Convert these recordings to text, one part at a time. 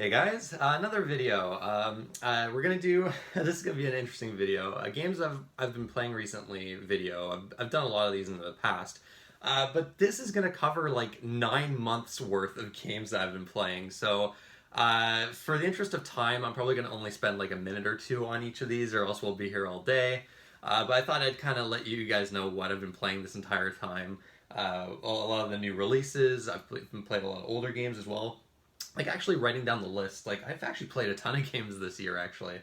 Hey guys, another video. We're gonna do. This is gonna be an interesting video. Games I've been playing recently. Video. I've done a lot of these in the past, but this is gonna cover like 9 months worth of games that I've been playing. So, for the interest of time, I'm probably gonna only spend like a minute or two on each of these, or else we'll be here all day. But I thought I'd kind of let you guys know what I've been playing this entire time. A lot of the new releases. Been played a lot of older games as well, like actually writing down the list. Like I've actually played a ton of games this year. Actually,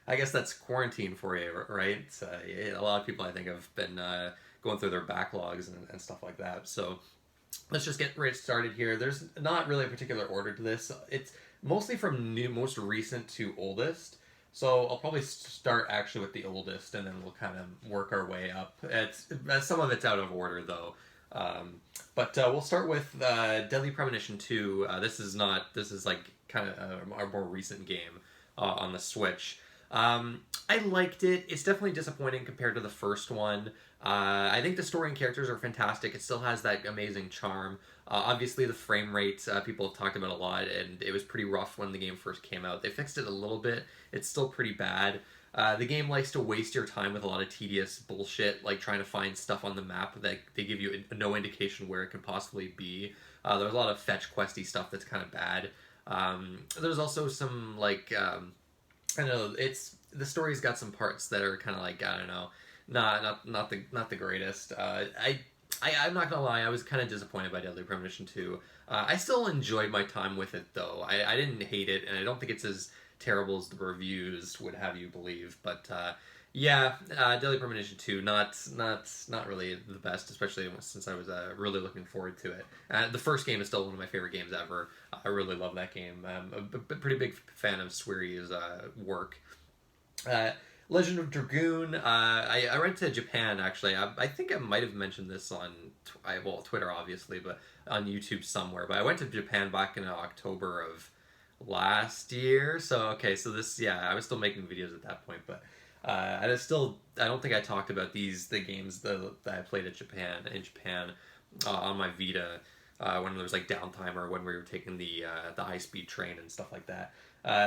I guess that's quarantine for you, right? Yeah, a lot of people I think have been going through their backlogs and stuff like that. So let's just get right started here. There's not really a particular order to this. It's mostly from most recent to oldest. So I'll probably start actually with the oldest, and then we'll kind of work our way up. Some of it's out of order though. But we'll start with Deadly Premonition Two. This is not. This is like kind of a more recent game on the Switch. I liked it. It's definitely disappointing compared to the first one. I think the story and characters are fantastic. It still has that amazing charm. Obviously, the frame rate people have talked about a lot, and it was pretty rough when the game first came out. They fixed it a little bit. It's still pretty bad. The game likes to waste your time with a lot of tedious bullshit, like trying to find stuff on the map that they give you no indication where it could possibly be. There's a lot of fetch questy stuff that's kind of bad. There's also some like I don't know. It's the story's got some parts that are kind of like I don't know, not the greatest. I'm not gonna lie, I was kind of disappointed by Deadly Premonition 2. I still enjoyed my time with it though. I didn't hate it, and I don't think it's as terrible as the reviews would have you believe. But yeah, Deadly Premonition 2, not really the best, especially since I was really looking forward to it. The first game is still one of my favorite games ever. I really love that game. I'm a pretty big fan of Swery's work. Uh, Legend of Dragoon. I went to Japan actually. I think I might have mentioned this on Twitter obviously, but on YouTube somewhere. But I went to Japan back in October of last year. So okay, so this yeah, I was still making videos at that point, but I don't think I talked about the games that I played at Japan on my Vita when there was like downtime or when we were taking the high speed train and stuff like that.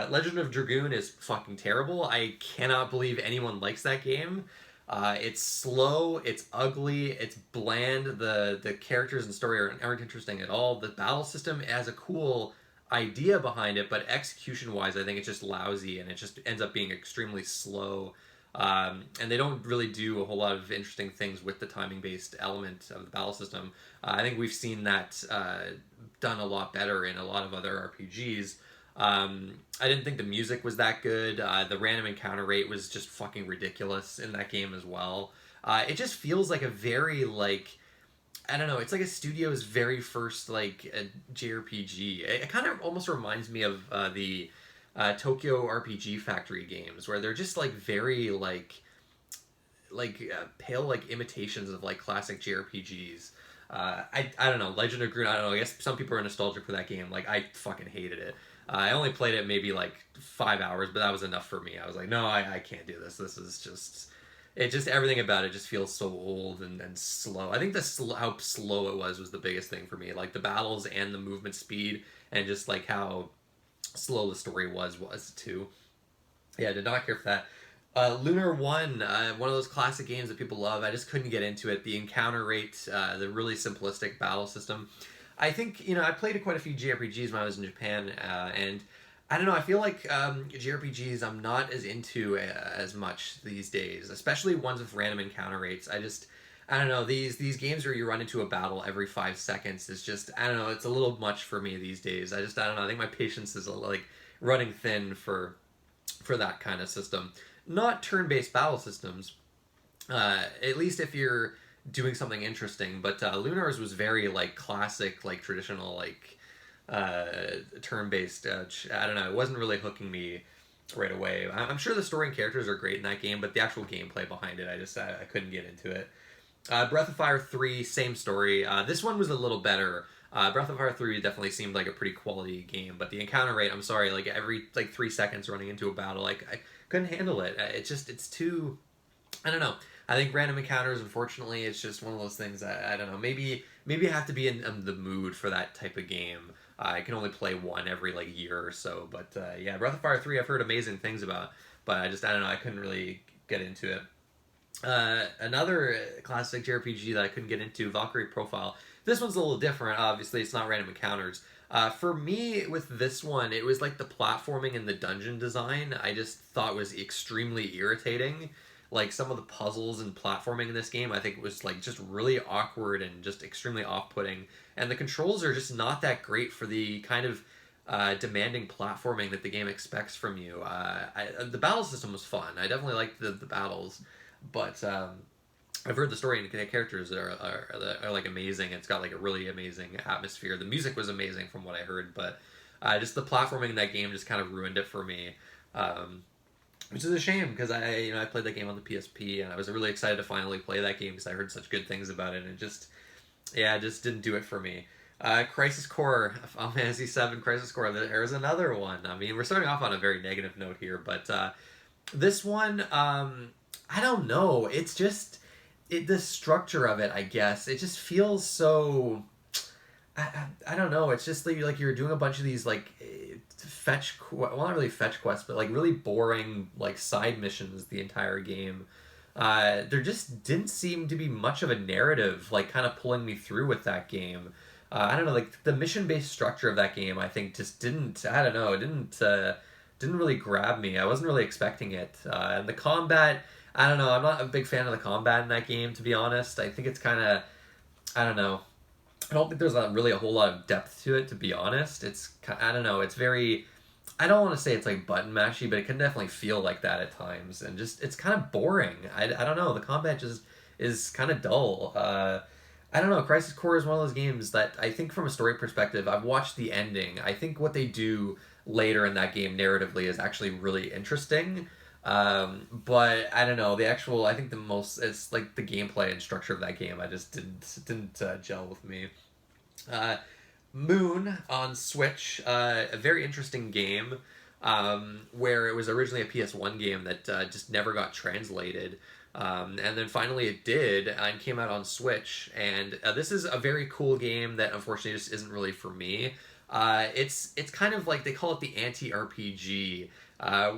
Legend of Dragoon is fucking terrible. I cannot believe anyone likes that game. It's slow, it's ugly, it's bland. The characters and story aren't interesting at all. The battle system has a cool idea behind it, but execution wise, I think it's just lousy and it just ends up being extremely slow. And they don't really do a whole lot of interesting things with the timing based element of the battle system. I think we've seen that done a lot better in a lot of other RPGs. I didn't think the music was that good. The random encounter rate was just fucking ridiculous in that game as well. It just feels like a very like I don't know. It's like a studio's very first like JRPG. It kind of almost reminds me of the Tokyo RPG Factory games, where they're just like very pale like imitations of like classic JRPGs. I don't know. Legend of Dragoon. I don't know. I guess some people are nostalgic for that game. Like I fucking hated it. I only played it maybe like 5 hours, but that was enough for me. I was like, no, I can't do this. This is just it. Just everything about it just feels so old and slow. I think how slow it was the biggest thing for me. Like the battles and the movement speed, and just like how slow the story was too. Yeah, I did not care for that. Lunar One, one of those classic games that people love. I just couldn't get into it. The encounter rate, the really simplistic battle system. I think I played quite a few JRPGs when I was in Japan, and I don't know. I feel like JRPGs I'm not as into as much these days, especially ones with random encounter rates. I don't know, these games where you run into a battle every 5 seconds is just I don't know. It's a little much for me these days. I don't know. I think my patience is like running thin for that kind of system. Not turn-based battle systems. At least if you're doing something interesting. But Lunars was very like classic, like traditional, like turn-based. I don't know. It wasn't really hooking me right away. I'm sure the story and characters are great in that game, but the actual gameplay behind it, I couldn't get into it. Breath of Fire 3, same story. This one was a little better. Breath of Fire 3 definitely seemed like a pretty quality game, but the encounter rate, I'm sorry, like every like 3 seconds running into a battle, like I couldn't handle it. It's too, I don't know. I think random encounters, unfortunately, it's just one of those things. I don't know. Maybe I have to be in the mood for that type of game. I can only play one every like year or so. But yeah, Breath of Fire 3 I've heard amazing things about, but I don't know, I couldn't really get into it. Another classic JRPG that I couldn't get into, Valkyrie Profile. This one's a little different. Obviously, it's not random encounters. For me, with this one, it was like the platforming and the dungeon design. I just thought was extremely irritating. Like some of the puzzles and platforming in this game, I think was like just really awkward and just extremely off-putting. And the controls are just not that great for the kind of demanding platforming that the game expects from you. The battle system was fun. I definitely liked the battles, but I've heard the story and the characters are like amazing. It's got like a really amazing atmosphere. The music was amazing from what I heard, but just the platforming in that game just kind of ruined it for me, which is a shame because I played that game on the PSP and I was really excited to finally play that game because I heard such good things about it, and it just didn't do it for me. Crisis Core, Final Fantasy VII Crisis Core. There's another one. I mean, we're starting off on a very negative note here, but this one, I don't know. It's just the structure of it, I guess. It just feels so. I don't know. It's just like you're doing a bunch of these like well, not really fetch quests, but like really boring like side missions the entire game. There just didn't seem to be much of a narrative like kind of pulling me through with that game. I don't know, like the mission-based structure of that game, I think just didn't. I don't know. It didn't really grab me. I wasn't really expecting it. And the combat, I don't know. I'm not a big fan of the combat in that game, to be honest. I think it's kind of, I don't know. I don't think there's really a whole lot of depth to it, to be honest. I don't know. It's very, I don't want to say it's like button mashy, but it can definitely feel like that at times. And just, it's kind of boring. I don't know. The combat just is kind of dull. I don't know. Crisis Core is one of those games that I think from a story perspective, I've watched the ending. I think what they do later in that game narratively is actually really interesting. But I don't know, I think it's like the gameplay and structure of that game, I just didn't gel with me. Moon on Switch, a very interesting game, where it was originally a PS1 game that just never got translated. And then finally it did and came out on Switch. And this is a very cool game that unfortunately just isn't really for me. It's kind of like they call it the anti-RPG,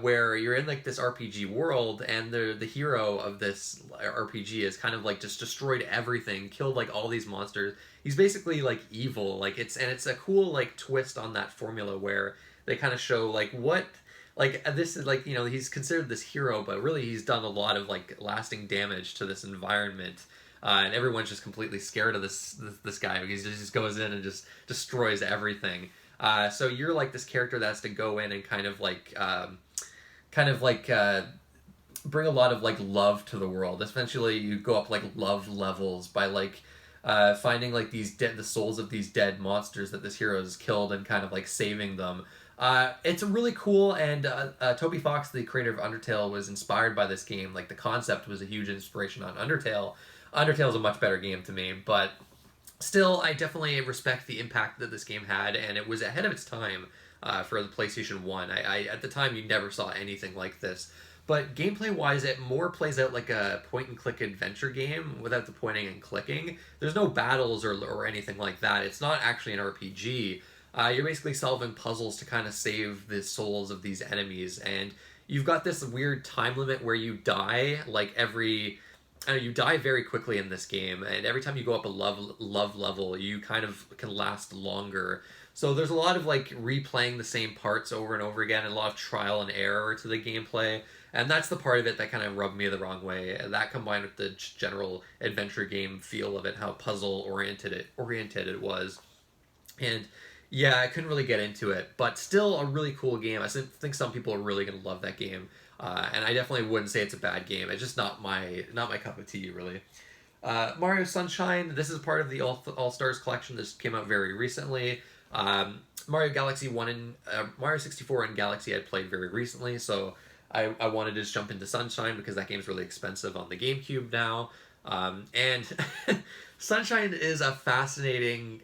where you're in like this RPG world, and the hero of this RPG is kind of like just destroyed everything, killed like all these monsters. He's basically like evil. It's a cool like twist on that formula where they kind of show like what. Like, this is like, he's considered this hero, but really he's done a lot of like lasting damage to this environment. And everyone's just completely scared of this guy. He just goes in and just destroys everything. So you're like this character that has to go in and kind of like bring a lot of like love to the world. Essentially, you go up like love levels by like finding like the souls of these dead monsters that this hero has killed and kind of like saving them. It's really cool, and Toby Fox, the creator of Undertale, was inspired by this game. Like, the concept was a huge inspiration on Undertale. Undertale is a much better game to me, but still, I definitely respect the impact that this game had, and it was ahead of its time for the PlayStation 1. At the time, you never saw anything like this. But gameplay-wise, it more plays out like a point-and-click adventure game without the pointing and clicking. There's no battles or anything like that. It's not actually an RPG. You're basically solving puzzles to kind of save the souls of these enemies, and you've got this weird time limit where you die like you die very quickly in this game, and every time you go up a love level, you kind of can last longer. So there's a lot of like replaying the same parts over and over again, and a lot of trial and error to the gameplay, and that's the part of it that kind of rubbed me the wrong way. And that combined with the general adventure game feel of it, how puzzle oriented it was, and yeah, I couldn't really get into it, but still a really cool game. I think some people are really going to love that game, and I definitely wouldn't say it's a bad game. It's just not my cup of tea, really. Mario Sunshine, this is part of the All-Stars collection. This came out very recently. Mario Galaxy 1 and Mario 64 and Galaxy I played very recently, so I wanted to just jump into Sunshine because that game's really expensive on the GameCube now. And Sunshine is a fascinating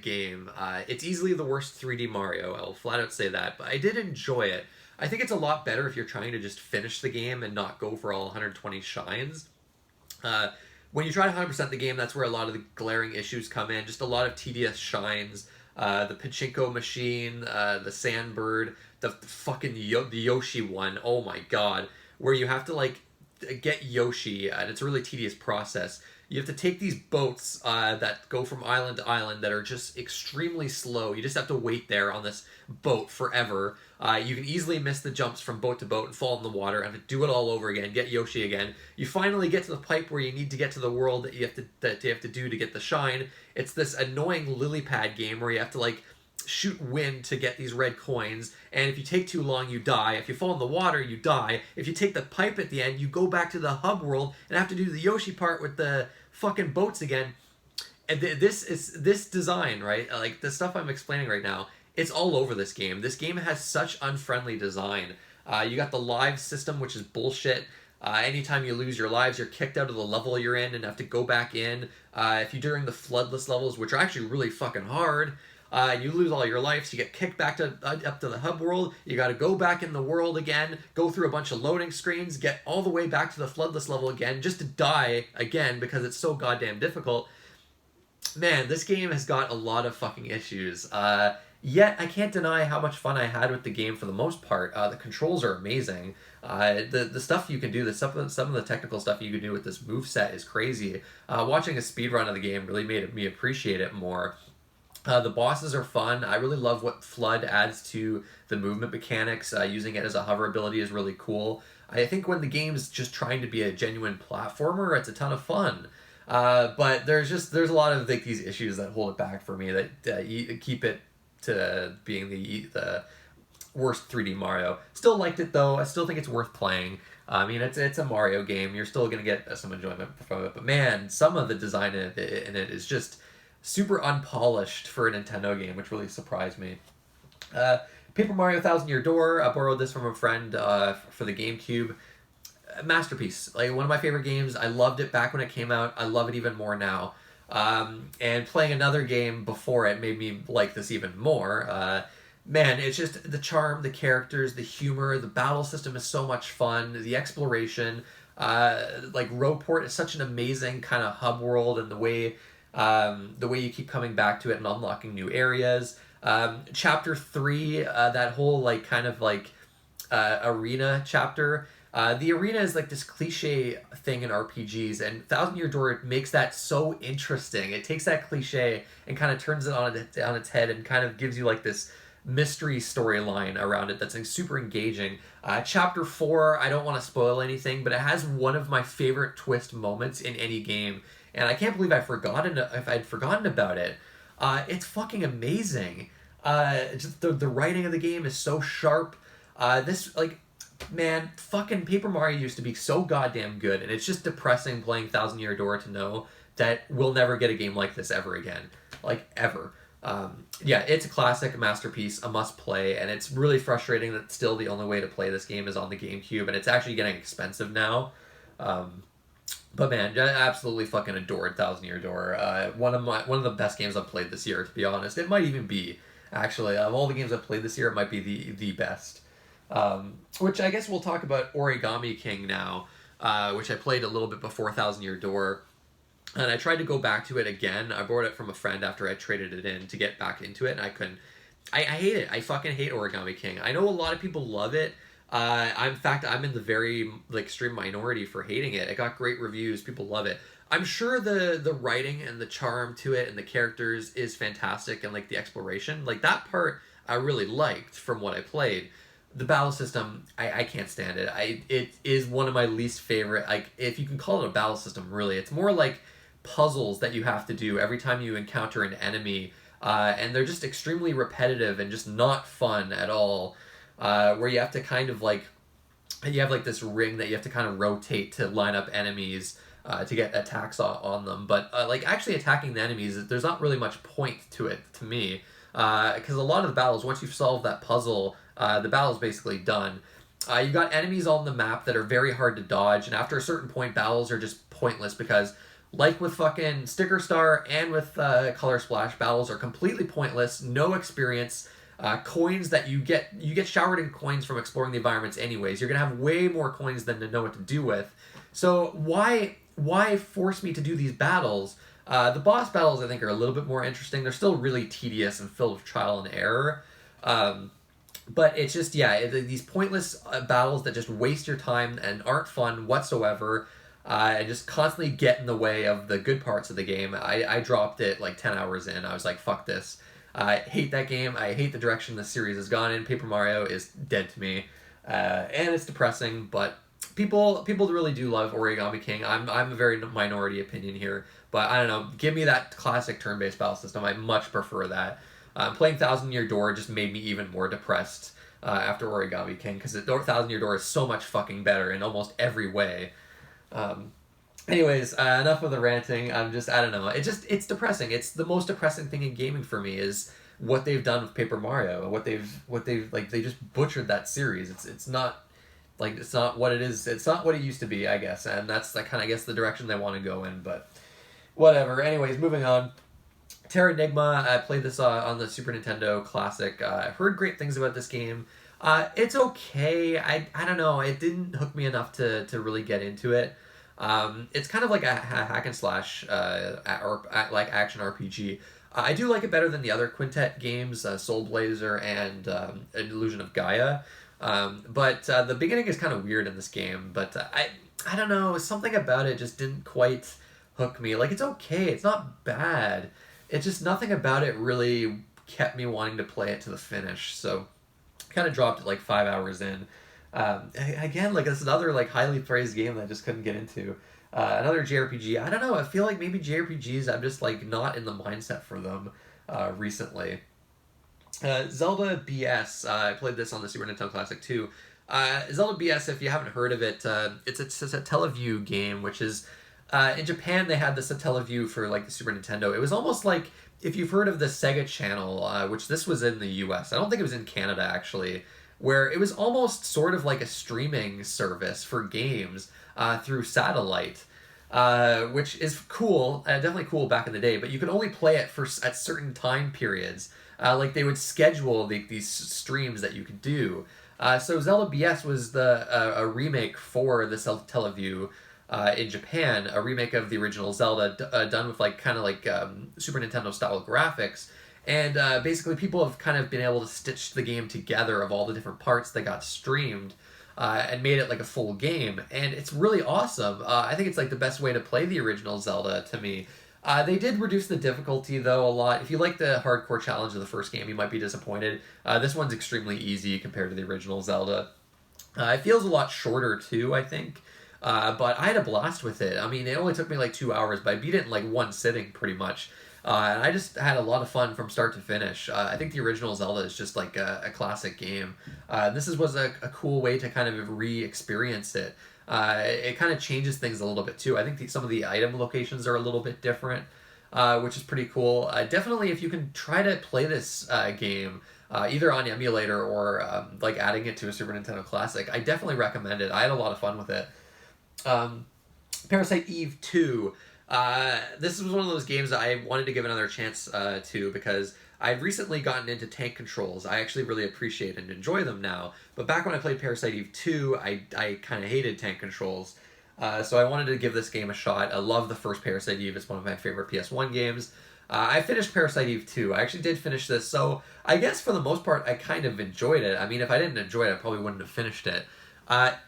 game. It's easily the worst 3D Mario, I'll flat out say that, but I did enjoy it. I think it's a lot better if you're trying to just finish the game and not go for all 120 shines. When you try to 100% the game, that's where a lot of the glaring issues come in. Just a lot of tedious shines. the pachinko machine, the sandbird, the fucking the Yoshi one. Oh my god, where you have to like get Yoshi, and it's a really tedious process. You have to take these boats that go from island to island that are just extremely slow. You just have to wait there on this boat forever. You can easily miss the jumps from boat to boat and fall in the water and have to do it all over again, get Yoshi again. You finally get to the pipe where you need to get to the world that you have to do to get the shine. It's this annoying lily pad game where you have to like shoot wind to get these red coins, and if you take too long you die. If you fall in the water you die. If you take the pipe at the end you go back to the hub world and have to do the Yoshi part with the fucking boats again. And this design, right, like the stuff I'm explaining right now, it's all over this game. This game has such unfriendly design. You got the live system, which is bullshit. Anytime you lose your lives, you're kicked out of the level you're in and have to go back in. If you're during the floodless levels, which are actually really fucking hard, you lose all your life, so you get kicked back up to the hub world. You got to go back in the world again, go through a bunch of loading screens, get all the way back to the floodless level again, just to die again because it's so goddamn difficult. Man, this game has got a lot of fucking issues. Yet I can't deny how much fun I had with the game for the most part. The controls are amazing. The stuff you can do, some of the technical stuff you can do with this moveset is crazy. Watching a speedrun of the game really made me appreciate it more. The bosses are fun. I really love what Flood adds to the movement mechanics. Using it as a hover ability is really cool. I think when the game's just trying to be a genuine platformer, it's a ton of fun. But there's a lot of like these issues that hold it back for me that keep it to being the worst 3D Mario. Still liked it though. I still think it's worth playing. I mean, it's a Mario game. You're still gonna get some enjoyment from it. But man, some of the design in it is just super unpolished for a Nintendo game, which really surprised me. Paper Mario Thousand Year Door, I borrowed this from a friend for the GameCube. Masterpiece. Like, one of my favorite games. I loved it back when it came out. I love it even more now. And playing another game before it made me like this even more. Man, it's just the charm, the characters, the humor, the battle system is so much fun. The exploration, like Rogueport is such an amazing kind of hub world, and the way you keep coming back to it and unlocking new areas. Chapter 3, that whole like kind of like arena chapter. The arena is like this cliche thing in RPGs, and Thousand Year Door makes that so interesting. It takes that cliche and kind of turns it on its head and kind of gives you like this mystery storyline around it that's like super engaging. Chapter 4, I don't want to spoil anything, but it has one of my favorite twist moments in any game, and I can't believe I'd forgotten about it. It's fucking amazing. Just the writing of the game is so sharp. Man, fucking Paper Mario used to be so goddamn good, and it's just depressing playing Thousand Year Door to know that we'll never get a game like this ever again. Like, ever. Yeah, it's a classic, a masterpiece, a must-play, and it's really frustrating that still the only way to play this game is on the GameCube, and it's actually getting expensive now. But man, I absolutely fucking adored Thousand Year Door. One of the best games I've played this year, to be honest. It might even be, actually, of all the games I've played this year, it might be the best. Which I guess we'll talk about Origami King now, which I played a little bit before Thousand Year Door. And I tried to go back to it again. I borrowed it from a friend after I traded it in to get back into it, and I couldn't. I hate it. I fucking hate Origami King. I know a lot of people love it. In fact, I'm in the very extreme minority for hating it. It got great reviews. People love it. I'm sure the writing and the charm to it and the characters is fantastic, and like the exploration, like that part I really liked from what I played. The battle system, I can't stand it. It is one of my least favorite. Like, if you can call it a battle system, really, it's more like puzzles that you have to do every time you encounter an enemy, and they're just extremely repetitive and just not fun at all. Where you have to kind of like, you have like this ring that you have to kind of rotate to line up enemies to get attacks on them. But like actually attacking the enemies, there's not really much point to it to me, because a lot of the battles, once you've solved that puzzle, the battle's basically done. You've got enemies on the map that are very hard to dodge, and after a certain point, battles are just pointless because, like with fucking Sticker Star and with Color Splash, battles are completely pointless, no experience. Coins that you get showered in coins from exploring the environments anyways. You're gonna have way more coins than to know what to do with. So why force me to do these battles The boss battles, I think, are a little bit more interesting. They're still really tedious and filled with trial and error. But it's just, yeah, these pointless battles that just waste your time and aren't fun whatsoever, and just constantly get in the way of the good parts of the game. I dropped it like 10 hours in. I was like, fuck this. I hate that game. I hate the direction the series has gone in. Paper Mario is dead to me. And it's depressing, but people really do love Origami King. I'm a very minority opinion here, but I don't know. Give me that classic turn-based battle system. I much prefer that. Playing Thousand Year Door just made me even more depressed after Origami King, because Thousand Year Door is so much fucking better in almost every way. Anyways, enough of the ranting. I don't know. It's depressing. It's the most depressing thing in gaming for me is what they've done with Paper Mario. What they've like, they just butchered that series. It's not what it is. It's not what it used to be, I guess. And that's kind of, I guess, the direction they want to go in, but whatever. Anyways, moving on. Terra Enigma, I played this on the Super Nintendo Classic. I heard great things about this game. It's okay. I don't know. It didn't hook me enough to really get into it. It's kind of like a hack and slash like action RPG. I do like it better than the other Quintet games, Soul Blazer and Illusion of Gaia. But the beginning is kind of weird in this game. But I don't know. Something about it just didn't quite hook me. Like, it's okay. It's not bad. It's just nothing about it really kept me wanting to play it to the finish. So kind of dropped it like 5 hours in. Again, like, it's another like highly praised game that I just couldn't get into. Another JRPG. I don't know. I feel like maybe JRPGs, I'm just like not in the mindset for them recently. Zelda BS. I played this on the Super Nintendo Classic too. Zelda BS, if you haven't heard of it, it's a Satellaview game, which is in Japan they had the Satellaview for like the Super Nintendo. It was almost like, if you've heard of the Sega Channel, which this was in the US. I don't think it was in Canada actually, where it was almost sort of like a streaming service for games through satellite, which is cool, definitely cool back in the day, but you could only play it at certain time periods. Like, they would schedule these streams that you could do. So Zelda BS was a remake for the Satellaview in Japan, a remake of the original Zelda done with like kind of like Super Nintendo style graphics. And basically people have kind of been able to stitch the game together of all the different parts that got streamed and made it like a full game. And it's really awesome. I think it's like the best way to play the original Zelda to me. They did reduce the difficulty though a lot. If you like the hardcore challenge of the first game, you might be disappointed. This one's extremely easy compared to the original Zelda. It feels a lot shorter too, I think. But I had a blast with it. I mean, it only took me like 2 hours, but I beat it in like one sitting pretty much. And I just had a lot of fun from start to finish. I think the original Zelda is just like a classic game. This was a cool way to kind of re-experience it. It kind of changes things a little bit too. I think some of the item locations are a little bit different, which is pretty cool. Definitely, if you can try to play this game, either on emulator or like adding it to a Super Nintendo Classic, I definitely recommend it. I had a lot of fun with it. Parasite Eve 2. This was one of those games that I wanted to give another chance to, because I've recently gotten into tank controls. I actually really appreciate and enjoy them now. But back when I played Parasite Eve 2, I kind of hated tank controls. So I wanted to give this game a shot. I love the first Parasite Eve. It's one of my favorite PS1 games. I finished Parasite Eve 2. I actually did finish this, so I guess for the most part I kind of enjoyed it. I mean, if I didn't enjoy it, I probably wouldn't have finished it.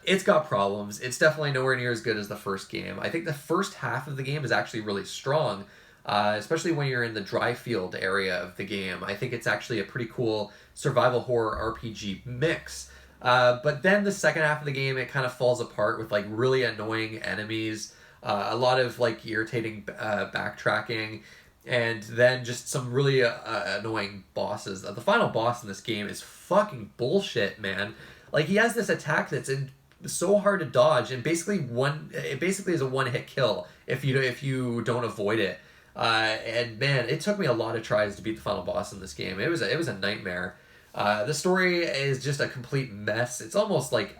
It's got problems. It's definitely nowhere near as good as the first game. I think the first half of the game is actually really strong, especially when you're in the dry field area of the game. I think it's actually a pretty cool survival horror RPG mix. But then the second half of the game, it kind of falls apart with like really annoying enemies, a lot of like irritating backtracking, and then just some really annoying bosses. The final boss in this game is fucking bullshit, man. Like, he has this attack that's so hard to dodge, and basically is a one-hit kill if you don't avoid it. And man, it took me a lot of tries to beat the final boss in this game. It was a nightmare. The story is just a complete mess. It's almost like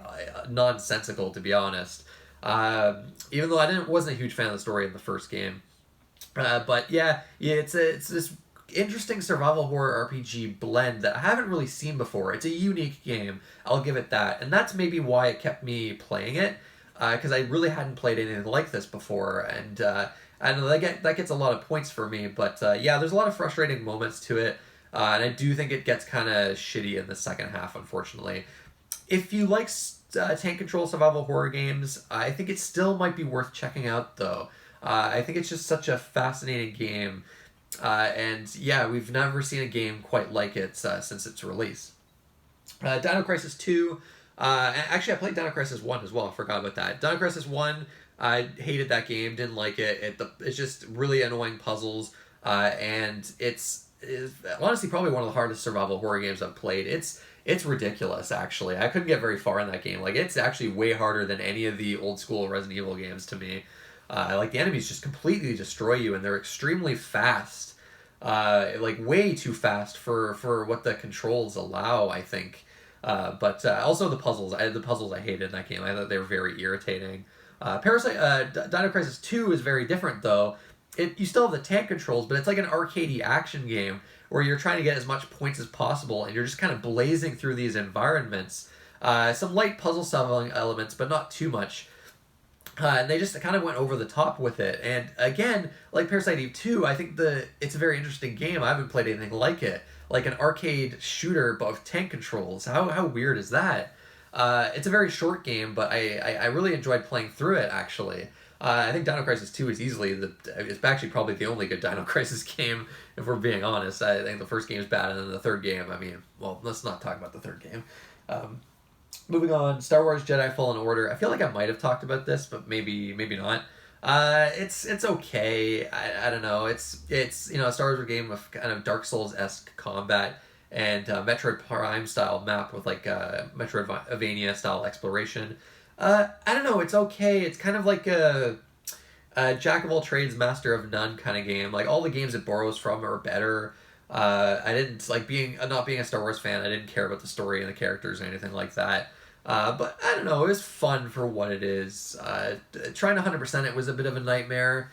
nonsensical, to be honest. Even though I wasn't a huge fan of the story in the first game. But yeah, it's this interesting survival horror RPG blend that I haven't really seen before. It's a unique game, I'll give it that, and that's maybe why it kept me playing it, because I really hadn't played anything like this before. And I know that gets a lot of points for me, but yeah, there's a lot of frustrating moments to it, and I do think it gets kind of shitty in the second half, unfortunately. If you like tank control survival horror games, I think it still might be worth checking out, though. I think it's just such a fascinating game, and yeah, we've never seen a game quite like it since its release. Dino Crisis 2. Actually, I played Dino Crisis 1 as well. I forgot about that. Dino Crisis 1, I hated that game. Didn't like it. It's just really annoying puzzles. And it's honestly probably one of the hardest survival horror games I've played. It's ridiculous, actually. I couldn't get very far in that game. Like, it's actually way harder than any of the old school Resident Evil games to me. Like, the enemies just completely destroy you, and they're extremely fast. Like, way too fast for what the controls allow, I think. But also the puzzles. The puzzles I hated in that game. I thought they were very irritating. Dino Crisis 2 is very different, though. You still have the tank controls, but it's like an arcadey action game where you're trying to get as much points as possible, and you're just kind of blazing through these environments. Some light puzzle solving elements, but not too much. And they just kind of went over the top with it. And again, like Parasite Eve 2, I think it's a very interesting game. I haven't played anything like it. Like an arcade shooter, but with tank controls. How weird is that? It's a very short game, but I really enjoyed playing through it, actually. I think Dino Crisis 2 is easily it's actually probably the only good Dino Crisis game, if we're being honest. I think the first game is bad, and then the third game, I mean, well, let's not talk about the third game. Moving on, Star Wars Jedi Fallen Order. I feel like I might have talked about this, but maybe not. It's okay. I don't know. It's a Star Wars game with kind of Dark Souls-esque combat and Metroid Prime style map with like Metroidvania style exploration. I don't know. It's okay. It's kind of like a jack of all trades, master of none kind of game. Like all the games it borrows from are better. I didn't like not being a Star Wars fan. I didn't care about the story and the characters or anything like that. But I don't know, it was fun for what it is. Trying to 100% it was a bit of a nightmare.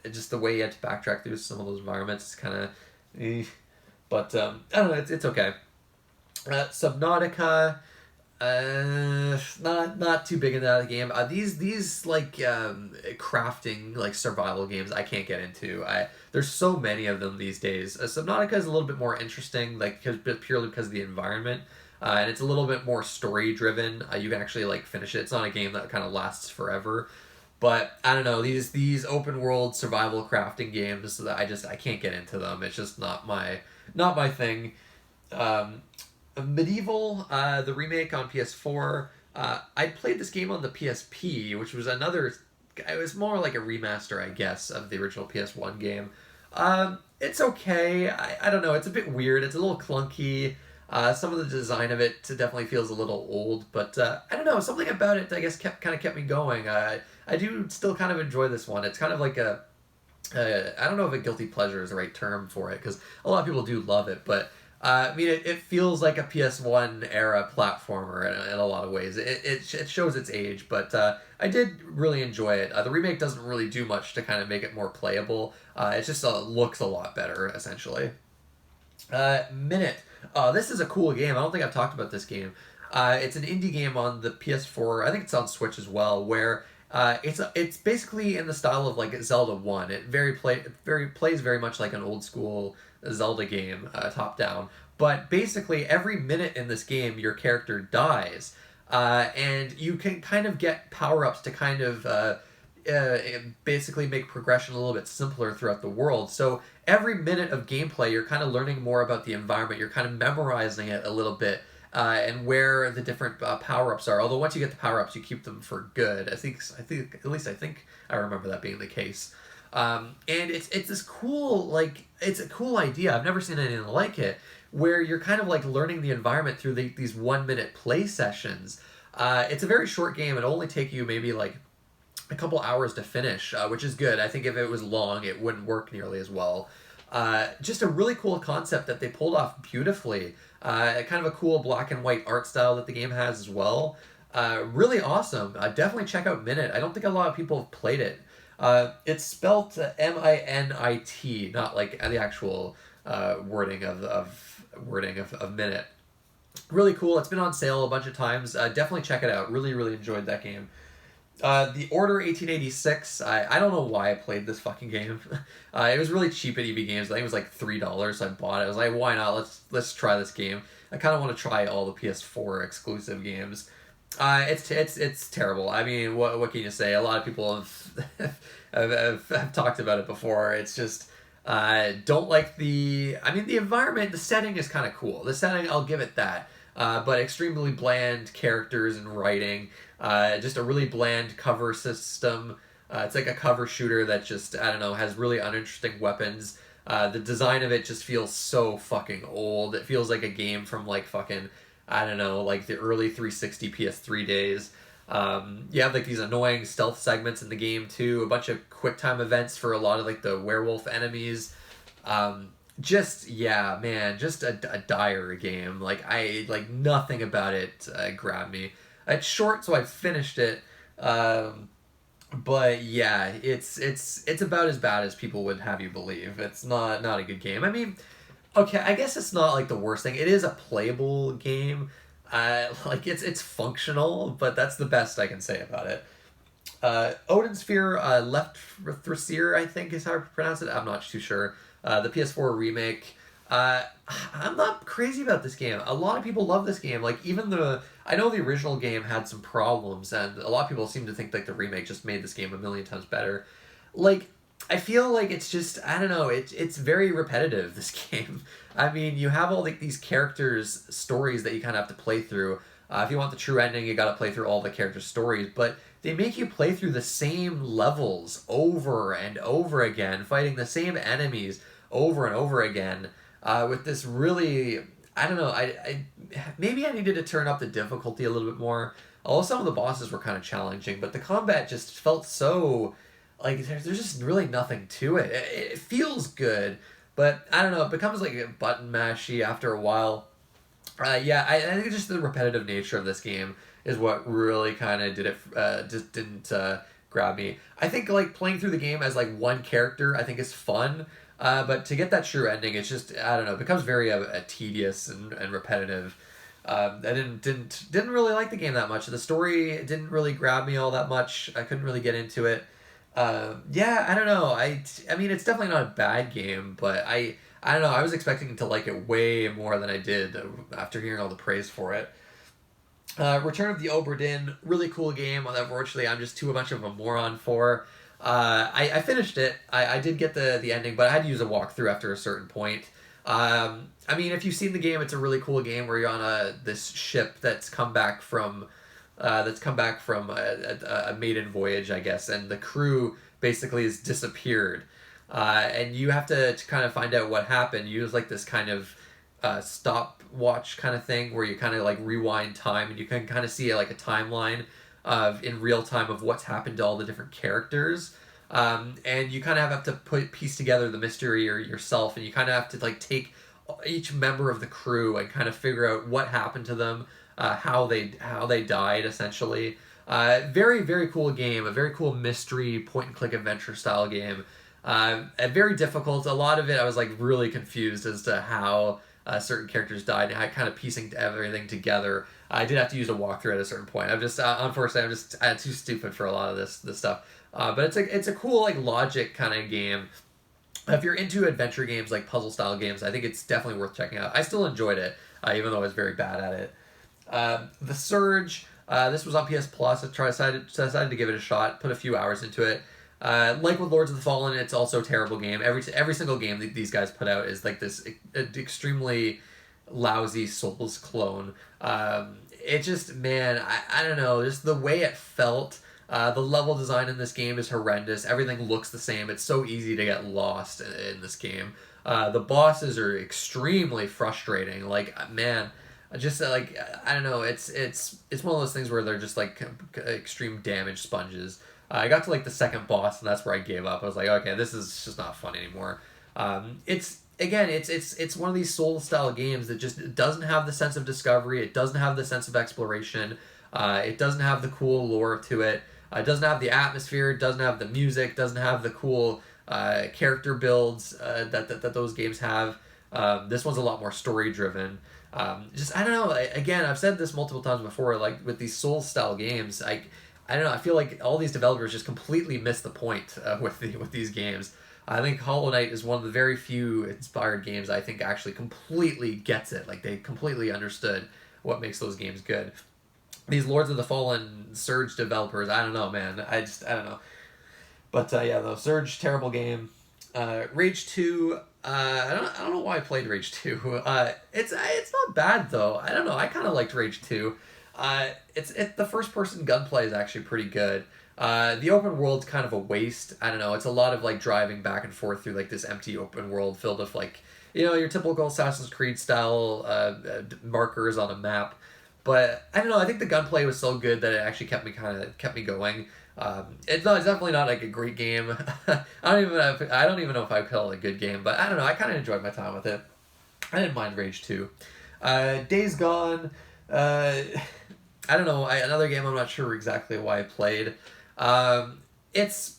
Just the way you had to backtrack through some of those environments is kind of But I don't know, it's okay. Subnautica, not too big into that game. These like crafting like survival games I can't get into. There's so many of them these days. Subnautica is a little bit more interesting, like purely because of the environment. And it's a little bit more story driven. You can actually like finish it. It's not a game that kind of lasts forever. But I don't know, these open world survival crafting games that I can't get into them. It's just not my thing. Medieval, the remake on PS4. I played this game on the PSP, which was it was more like a remaster, I guess, of the original PS1 game. It's okay. I don't know, it's a bit weird. It's a little clunky. Some of the design of it definitely feels a little old, but I don't know, something about it I guess kept me going. I do still kind of enjoy this one. It's kind of like I don't know if a guilty pleasure is the right term for it, because a lot of people do love it, but I mean, it feels like a PS1 era platformer in a lot of ways. It shows its age, but I did really enjoy it. The remake doesn't really do much to kind of make it more playable. It just looks a lot better, essentially. Minute. This is a cool game. I don't think I've talked about this game. It's an indie game on the PS4. I think it's on Switch as well, where it's basically in the style of like Zelda 1. It plays very much like an old school Zelda game, top down. But basically every minute in this game your character dies. And you can kind of get power-ups to kind of basically make progression a little bit simpler throughout the world. So every minute of gameplay, you're kind of learning more about the environment. You're kind of memorizing it a little bit, and where the different power-ups are. Although once you get the power-ups, you keep them for good. I think I remember that being the case. And it's this cool, like, it's a cool idea. I've never seen anything like it, where you're kind of like learning the environment through these 1 minute play sessions. It's a very short game. It'll only take you maybe like a couple hours to finish, which is good. I think if it was long, it wouldn't work nearly as well. Just a really cool concept that they pulled off beautifully. Kind of a cool black and white art style that the game has as well. Really awesome. Definitely check out Minute. I don't think a lot of people have played it. It's spelt MINIT, not like the actual wording of Minute. Really cool. It's been on sale a bunch of times. Definitely check it out. Really, really enjoyed that game. The Order 1886. I don't know why I played this fucking game. It was really cheap at EB Games. I think it was like $3, so I bought it. I was like, why not? Let's try this game. I kind of want to try all the PS4 exclusive games. It's terrible. I mean, what can you say? A lot of people have talked about it before. It's just don't like the. I mean, the environment, the setting is kind of cool. The setting, I'll give it that. But extremely bland characters and writing. Just a really bland cover system. It's like a cover shooter that just, I don't know, has really uninteresting weapons. The design of it just feels so fucking old. It feels like a game from like fucking, I don't know, like the early 360 PS3 days. You have like these annoying stealth segments in the game too. A bunch of quick time events for a lot of like the werewolf enemies. Just yeah, man, just a dire game. Like nothing about it grabbed me. It's short, so I finished it. But yeah, it's about as bad as people would have you believe. It's not a good game. I mean, okay, I guess it's not like the worst thing. It is a playable game. Like it's functional, but that's the best I can say about it. Odin Sphere, Left Thrasir, I think is how I pronounce it. I'm not too sure. The PS4 remake. I'm not crazy about this game. A lot of people love this game. Like I know the original game had some problems, and a lot of people seem to think like the remake just made this game a million times better. Like I feel like it's just, I don't know. It's very repetitive, this game. I mean, you have all like these characters' stories that you kind of have to play through. If you want the true ending, you got to play through all the characters' stories, but they make you play through the same levels over and over again, fighting the same enemies over and over again, with this really, I don't know, I maybe I needed to turn up the difficulty a little bit more. Although some of the bosses were kind of challenging, but the combat just felt so, like, there's just really nothing to it. It feels good, but I don't know, it becomes like a button mashy after a while. Yeah, I think it's just the repetitive nature of this game is what really kind of did it, just didn't grab me. I think like playing through the game as like one character, I think is fun, but to get that true ending, it's just, I don't know, it becomes very tedious and repetitive. I didn't really like the game that much. The story didn't really grab me all that much. I couldn't really get into it. Yeah, I don't know. I mean, it's definitely not a bad game, but I don't know. I was expecting to like it way more than I did after hearing all the praise for it. Return of the Oberdin, really cool game. Unfortunately, I'm just too much of a moron for. I finished it. I did get the ending, but I had to use a walkthrough after a certain point. I mean, if you've seen the game, it's a really cool game where you're on this ship that's come back from a maiden voyage, I guess, and the crew basically has disappeared. And you have to kind of find out what happened. You use like this kind of stopwatch kind of thing where you kind of like rewind time, and you can kind of see like a timeline of in real time of what's happened to all the different characters. And you kind of have to piece together the mystery or yourself, and you kind of have to like take each member of the crew and kind of figure out what happened to them, how they died essentially. Very very cool game, a very cool mystery point and click adventure style game. Very difficult. A lot of it I was like really confused as to how certain characters died and how kind of piecing everything together. I did have to use a walkthrough at a certain point. Unfortunately I'm too stupid for a lot of this stuff. But it's a cool like logic kind of game. If you're into adventure games like puzzle style games, I think it's definitely worth checking out. I still enjoyed it, even though I was very bad at it. The Surge, this was on PS Plus. I decided to give it a shot, put a few hours into it. Like with Lords of the Fallen, it's also a terrible game. Every single game that these guys put out is like this extremely lousy Souls clone. It just, man, I don't know, just the way it felt. The level design in this game is horrendous. Everything looks the same. It's so easy to get lost in this game. The bosses are extremely frustrating. Like, man, just like, I don't know. It's one of those things where they're just like extreme damage sponges. I got to like the second boss, and that's where I gave up. I was like, okay, this is just not fun anymore. It's one of these Soul style games that just doesn't have the sense of discovery. It doesn't have the sense of exploration. It doesn't have the cool lore to it. It doesn't have the atmosphere. It doesn't have the music. Doesn't have the cool character builds that those games have. This one's a lot more story driven. Just, I don't know. Again, I've said this multiple times before. Like with these Soul style games, I I don't know. I feel like all these developers just completely miss the point with these games. I think Hollow Knight is one of the very few inspired games I think actually completely gets it. Like they completely understood what makes those games good. These Lords of the Fallen Surge developers, I don't know, man. I don't know. But yeah, though Surge, terrible game. Rage 2, I don't know why I played Rage 2. It's not bad though. I don't know. I kind of liked Rage 2. The first person gunplay is actually pretty good. The open world's kind of a waste. I don't know. It's a lot of like driving back and forth through like this empty open world filled with like, you know, your typical Assassin's Creed style markers on a map. But I don't know. I think the gunplay was so good that it actually kept me going. It's definitely not like a great game. I don't even know if I call it a good game, but I don't know. I kind of enjoyed my time with it. I didn't mind Rage 2. Days Gone. I don't know. Another game I'm not sure exactly why I played. It's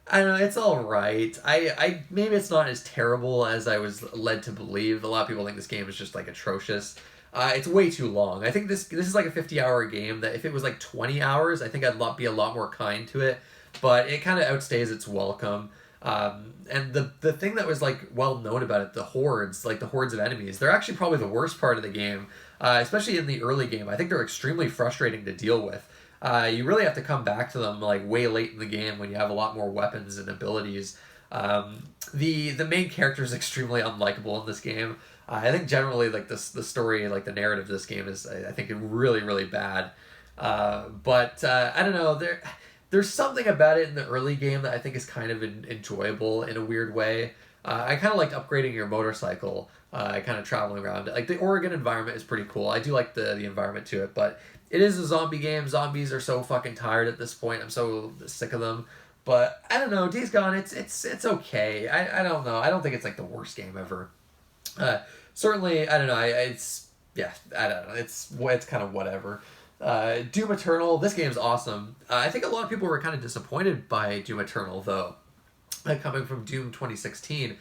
I don't know. It's all right. I maybe it's not as terrible as I was led to believe. A lot of people think this game is just like atrocious. It's way too long. I think this is like a 50-hour game that if it was like 20 hours, I think I'd be a lot more kind to it. But it kind of outstays its welcome. And the thing that was like well known about it, the hordes of enemies, they're actually probably the worst part of the game, especially in the early game. I think they're extremely frustrating to deal with. You really have to come back to them like way late in the game when you have a lot more weapons and abilities. The main character is extremely unlikable in this game. I think generally like the story, like the narrative of this game is I think really really bad. But I don't know, there's something about it in the early game that I think is kind of enjoyable in a weird way. I kind of liked upgrading your motorcycle, kind of traveling around. Like the Oregon environment is pretty cool. I do like the environment to it, but it is a zombie game. Zombies are so fucking tired at this point. I'm so sick of them. But I don't know, Days Gone, it's okay. I don't know. I don't think it's like the worst game ever. Certainly, I don't know. I don't know. It's kind of whatever. Doom Eternal, this game's awesome. I think a lot of people were kind of disappointed by Doom Eternal, though. Coming from Doom 2016.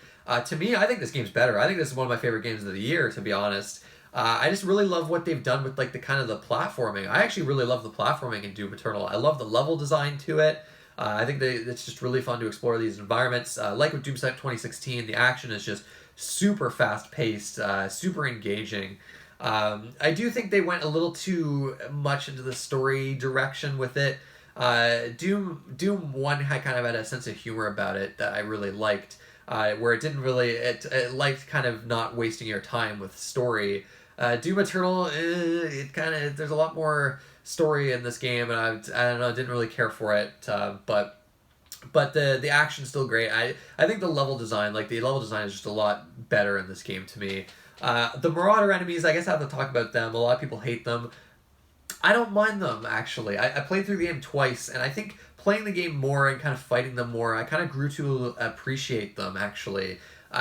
To me, I think this game's better. I think this is one of my favorite games of the year, to be honest. I just really love what they've done with like the kind of the platforming. I actually really love the platforming in Doom Eternal. I love the level design to it. I think it's just really fun to explore these environments. Like with Doom 2016, the action is just super fast-paced, super engaging. I do think they went a little too much into the story direction with it. Doom 1 kind of had a sense of humor about it that I really liked, where it didn't really... It liked kind of not wasting your time with story. Doom Eternal, there's a lot more story in this game, and I don't know, I didn't really care for it, but the action's still great. I think the level design is just a lot better in this game to me. The Marauder enemies, I guess I have to talk about them. A lot of people hate them. I don't mind them, actually. I played through the game twice, and I think playing the game more and kind of fighting them more, I kind of grew to appreciate them, actually.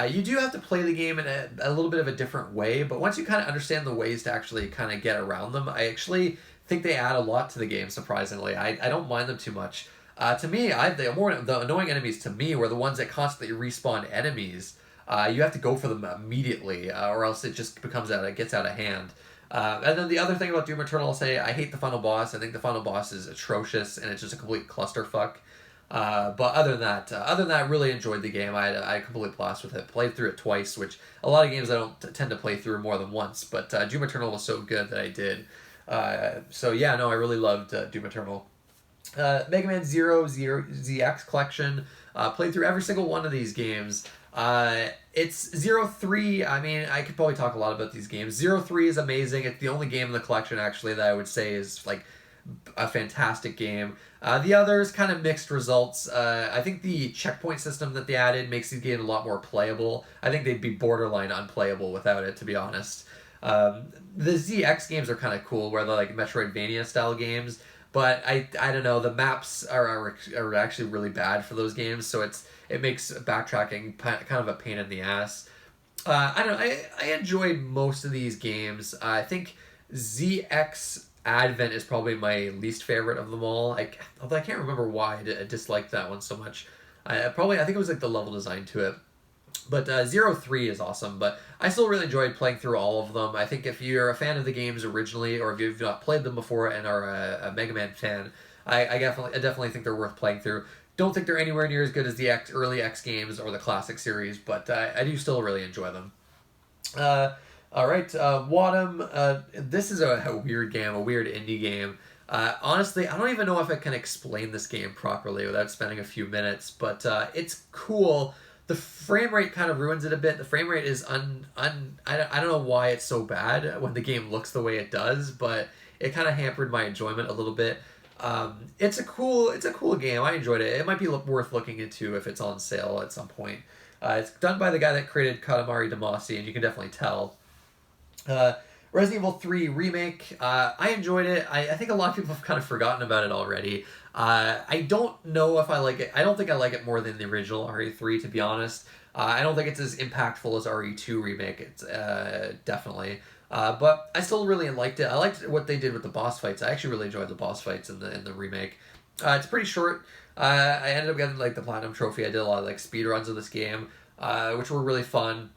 You do have to play the game in a little bit of a different way, but once you kind of understand the ways to actually kind of get around them, I actually think they add a lot to the game, surprisingly. I don't mind them too much. To me, the annoying enemies to me were the ones that constantly respawn enemies. You have to go for them immediately, or else it just gets out of hand. And then the other thing about Doom Eternal, I'll say, I hate the final boss. I think the final boss is atrocious, and it's just a complete clusterfuck. But other than that, I really enjoyed the game. I had a complete blast with it. Played through it twice, which a lot of games I don't tend to play through more than once. But Doom Eternal was so good that I did. So yeah, no, I really loved Doom Eternal. Mega Man Zero ZX Collection. Played through every single one of these games. It's 03. I mean, I could probably talk a lot about these games. 03 is amazing. It's the only game in the collection, actually, that I would say is like a fantastic game. The others, kind of mixed results. I think the checkpoint system that they added makes these games a lot more playable. I think they'd be borderline unplayable without it, to be honest. The ZX games are kind of cool, where they're like Metroidvania style games. But I don't know, the maps are actually really bad for those games, so it makes backtracking kind of a pain in the ass. I don't know, I enjoyed most of these games. I think ZX Advent is probably my least favorite of them all. Although I can't remember why I disliked that one so much. I think it was like the level design to it. But 03 is awesome, but I still really enjoyed playing through all of them. I think if you're a fan of the games originally, or if you've not played them before and are a Mega Man fan, I definitely think they're worth playing through. Don't think they're anywhere near as good as the early X games or the classic series, but I do still really enjoy them. All right, Wadham. This is a weird game, a weird indie game. Honestly, I don't even know if I can explain this game properly without spending a few minutes, but it's cool. The frame rate kind of ruins it a bit. The frame rate is I don't know why it's so bad when the game looks the way it does, but it kind of hampered my enjoyment a little bit. It's a cool game. I enjoyed it. It might be worth looking into if it's on sale at some point. It's done by the guy that created Katamari Damacy, and you can definitely tell. Resident Evil 3 Remake, I enjoyed it. I think a lot of people have kind of forgotten about it already. I don't know if I like it. I don't think I like it more than the original RE3, to be honest. I don't think it's as impactful as RE2 Remake. It's definitely. But I still really liked it. I liked what they did with the boss fights. I actually really enjoyed the boss fights in the remake. It's pretty short. I ended up getting like the platinum trophy. I did a lot of like speed runs of this game, which were really fun.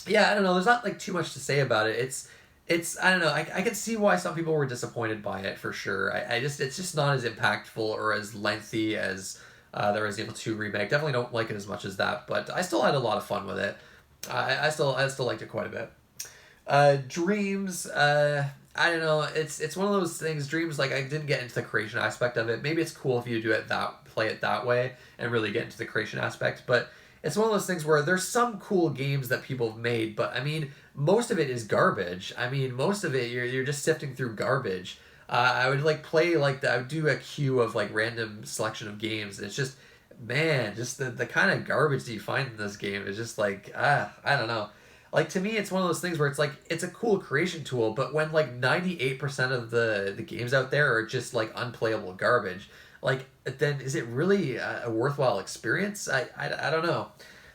Yeah, I don't know. There's not like too much to say about it. It's I don't know. I can see why some people were disappointed by it for sure. It's just not as impactful or as lengthy as the Resident Evil 2 remake. Definitely don't like it as much as that, but I still had a lot of fun with it. I still liked it quite a bit. Dreams. I don't know. It's one of those things. Dreams, like I didn't get into the creation aspect of it. Maybe it's cool if you play it that way and really get into the creation aspect, but it's one of those things where there's some cool games that people have made, but I mean, most of it is garbage. I mean, most of it you're just sifting through garbage. I would like play like I would do a queue of like random selection of games. And it's just, man, just the kind of garbage that you find in this game is just like I don't know. Like to me, it's one of those things where it's like it's a cool creation tool, but when like 98% of the games out there are just like unplayable garbage, like then is it really a worthwhile experience? I don't know.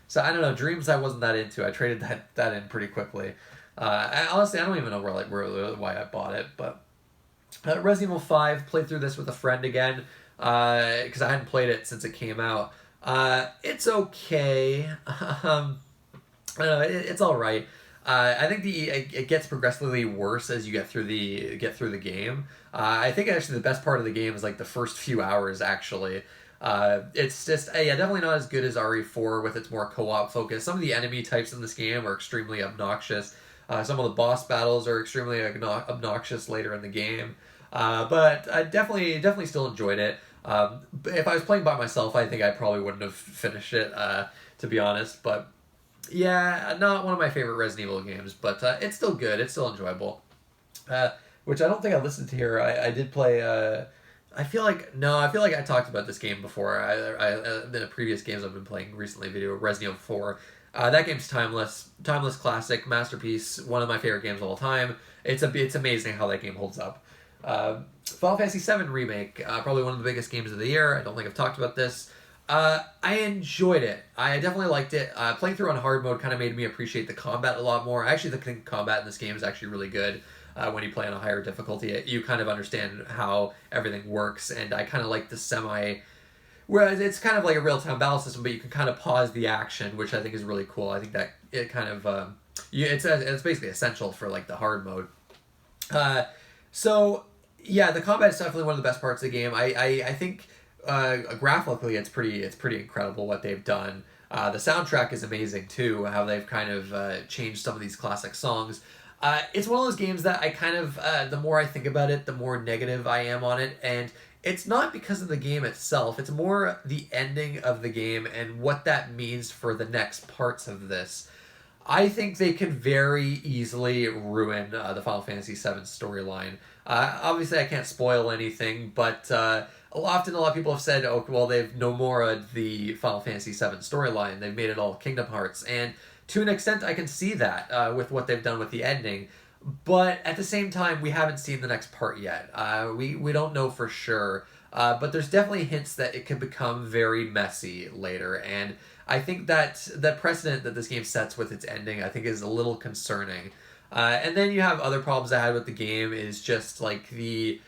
So I don't know. Dreams I wasn't that into. I traded that in pretty quickly. Honestly, I don't even know why I bought it. But Resident Evil 5, played through this with a friend again because I hadn't played it since it came out. It's okay. I don't know, it's all right. I think it gets progressively worse as you get through the game. I think actually the best part of the game is like the first few hours. Actually, it's just yeah, definitely not as good as RE4 with its more co-op focus. Some of the enemy types in this game are extremely obnoxious. Some of the boss battles are extremely obnoxious later in the game. But I definitely still enjoyed it. If I was playing by myself, I think I probably wouldn't have finished it. To be honest, but. Yeah, not one of my favorite Resident Evil games, but it's still good. It's still enjoyable. Which I don't think I listened to here. I did play. I feel like I talked about this game before. In the previous games I've been playing recently, Resident Evil 4. That game's timeless classic, masterpiece. One of my favorite games of all time. It's amazing how that game holds up. Final Fantasy VII Remake, probably one of the biggest games of the year. I don't think I've talked about this. I enjoyed it. I definitely liked it. Playing through on hard mode kind of made me appreciate the combat a lot more. I actually think the combat in this game is actually really good. When you play on a higher difficulty, you kind of understand how everything works, and I kind of like the whereas it's kind of like a real-time battle system, but you can kind of pause the action, which I think is really cool. I think that it kind of, it's basically essential for like the hard mode. So yeah, the combat is definitely one of the best parts of the game. I think graphically it's pretty incredible what they've done. The soundtrack is amazing too, how they've kind of changed some of these classic songs. It's one of those games that I kind of, the more I think about it, the more negative I am on it, and it's not because of the game itself, it's more the ending of the game and what that means for the next parts of this. I think they could very easily ruin the Final Fantasy VII storyline. Obviously, I can't spoil anything, but often a lot of people have said, oh, well, they've no more the Final Fantasy VII storyline. They've made it all Kingdom Hearts. And to an extent, I can see that with what they've done with the ending. But at the same time, we haven't seen the next part yet. We don't know for sure. But there's definitely hints that it could become very messy later. And I think that the precedent that this game sets with its ending, I think, is a little concerning. And then you have other problems I had with the game is just like the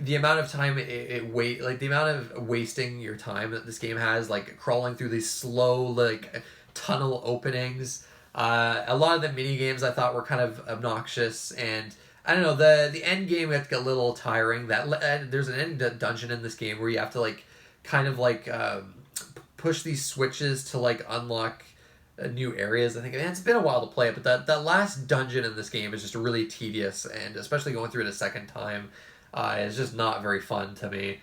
amount of time the amount of wasting your time that this game has, like crawling through these slow like tunnel openings. A lot of the mini games I thought were kind of obnoxious, and I don't know, the end game gets a little tiring. There's an end dungeon in this game where you have to like kind of like push these switches to like unlock new areas. I think it's been a while to play it, but that last dungeon in this game is just really tedious, and especially going through it a second time is just not very fun to me.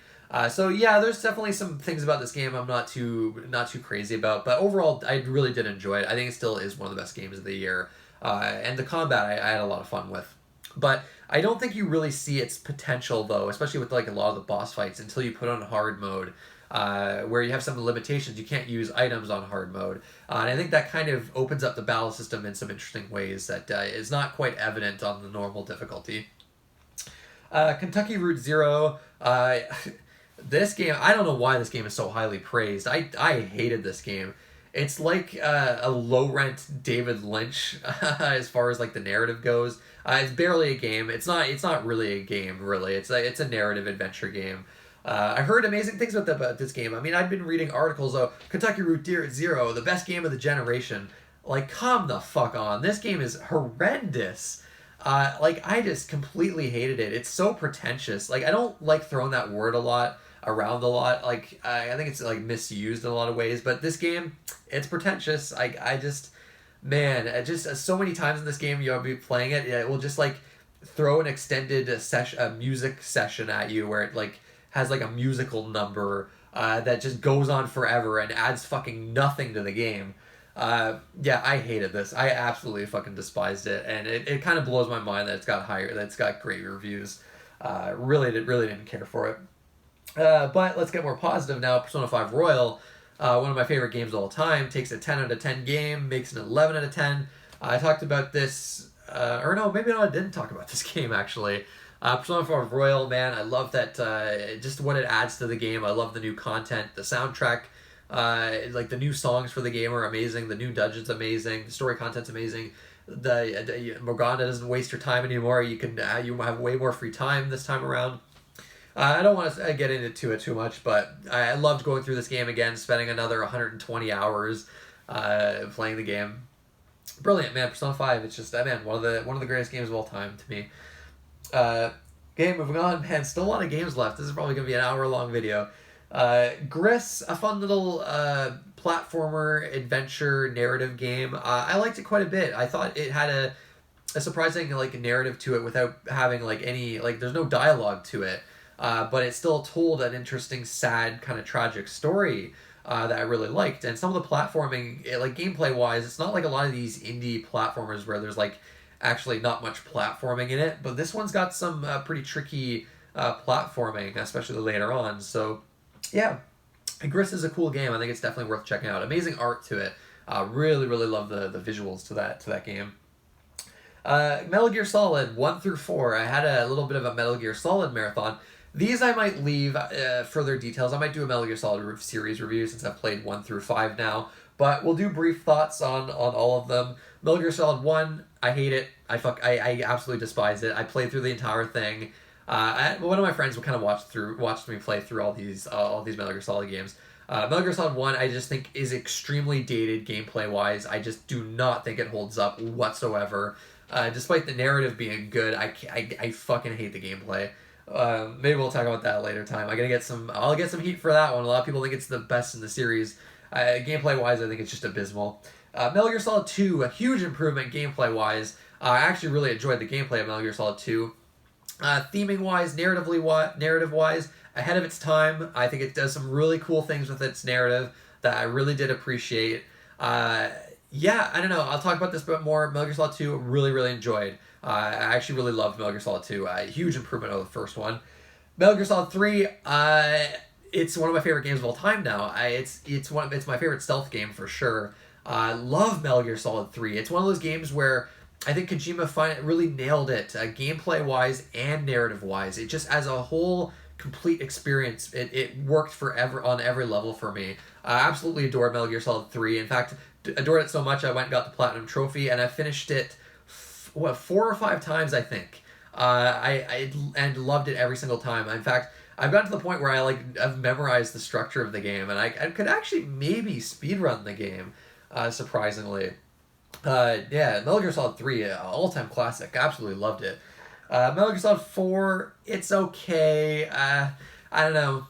So yeah, there's definitely some things about this game I'm not too crazy about, but overall I really did enjoy it. I think it still is one of the best games of the year, and the combat I had a lot of fun with. But I don't think you really see its potential though, especially with like a lot of the boss fights, until you put on hard mode, where you have some limitations. You can't use items on hard mode, and I think that kind of opens up the battle system in some interesting ways that is not quite evident on the normal difficulty. Kentucky Route Zero. This game, I don't know why this game is so highly praised. I hated this game. It's like a low-rent David Lynch as far as like the narrative goes. It's barely a game. It's not really a game, really. It's a narrative adventure game. I heard amazing things about this game. I mean, I've been reading articles of Kentucky Route Zero, the best game of the generation. Like, come the fuck on. This game is horrendous. Like, I just completely hated it. It's so pretentious. Like, I don't like throwing that word around a lot. Like, I think it's like misused in a lot of ways. But this game, it's pretentious. I just, man, just so many times in this game you'll be playing it. It will just like throw an extended music session at you where it like has like a musical number that just goes on forever and adds fucking nothing to the game. Yeah, I hated this. I absolutely fucking despised it, and it kind of blows my mind that it's got great reviews. Really didn't care for it. But let's get more positive now. Persona 5 Royal, one of my favorite games of all time, takes a 10 out of 10 game, makes an 11 out of 10. I talked about this, or no, maybe no, I didn't talk about this game actually. Persona 5 Royal, man, I love that, just what it adds to the game. I love the new content, the soundtrack, like the new songs for the game are amazing, the new dungeon's amazing, the story content's amazing. The Morgana doesn't waste your time anymore. You have way more free time this time around. I don't want to get into it too much, but I loved going through this game again, spending another 120 hours playing the game. Brilliant, man. Persona 5, it's just, man, one of the greatest games of all time to me. Okay, moving on, man, still a lot of games left. This is probably going to be an hour-long video. Gris, a fun little platformer adventure narrative game. I liked it quite a bit. I thought it had a surprising like narrative to it without having like any, like, there's no dialogue to it. But it still told an interesting, sad, kind of tragic story that I really liked. And some of the platforming, like gameplay-wise, it's not like a lot of these indie platformers where there's like actually not much platforming in it. But this one's got some pretty tricky platforming, especially later on. So, yeah, Gris is a cool game. I think it's definitely worth checking out. Amazing art to it. Really love the visuals to that game. Metal Gear Solid 1 through 4. I had a little bit of a Metal Gear Solid marathon. These I might leave further details. I might do a Metal Gear Solid series review since I've played 1 through 5 now. But we'll do brief thoughts on all of them. Metal Gear Solid 1, I hate it. I absolutely despise it. I played through the entire thing. One of my friends kind of watched me play through all these Metal Gear Solid games. Metal Gear Solid 1, I just think is extremely dated gameplay-wise. I just do not think it holds up whatsoever. Despite the narrative being good, I fucking hate the gameplay. Maybe we'll talk about that later time. I'll get some heat for that one. A lot of people think it's the best in the series. Gameplay wise, I think it's just abysmal. Metal Gear Solid 2, a huge improvement gameplay wise. I actually really enjoyed the gameplay of Metal Gear Solid 2. Theming wise, narrative wise, ahead of its time. I think it does some really cool things with its narrative that I really did appreciate. Yeah, I don't know. I'll talk about this a bit more. Metal Gear Solid 2, really enjoyed. I actually really loved Metal Gear Solid 2. Huge improvement over the first one. Metal Gear Solid 3, it's one of my favorite games of all time now. It's my favorite stealth game for sure. Love Metal Gear Solid 3. It's one of those games where I think Kojima really nailed it, gameplay-wise and narrative-wise. It just, as a whole, complete experience, it worked forever on every level for me. I absolutely adored Metal Gear Solid 3. In fact, adored it so much I went and got the Platinum Trophy, and I finished it 4 or 5 times, I think. I loved it every single time. In fact, I've gotten to the point where I've memorized the structure of the game, and I could actually maybe speedrun the game, surprisingly. Yeah, Metal Gear Solid 3, all-time classic. Absolutely loved it. Metal Gear Solid 4, it's okay. I don't know.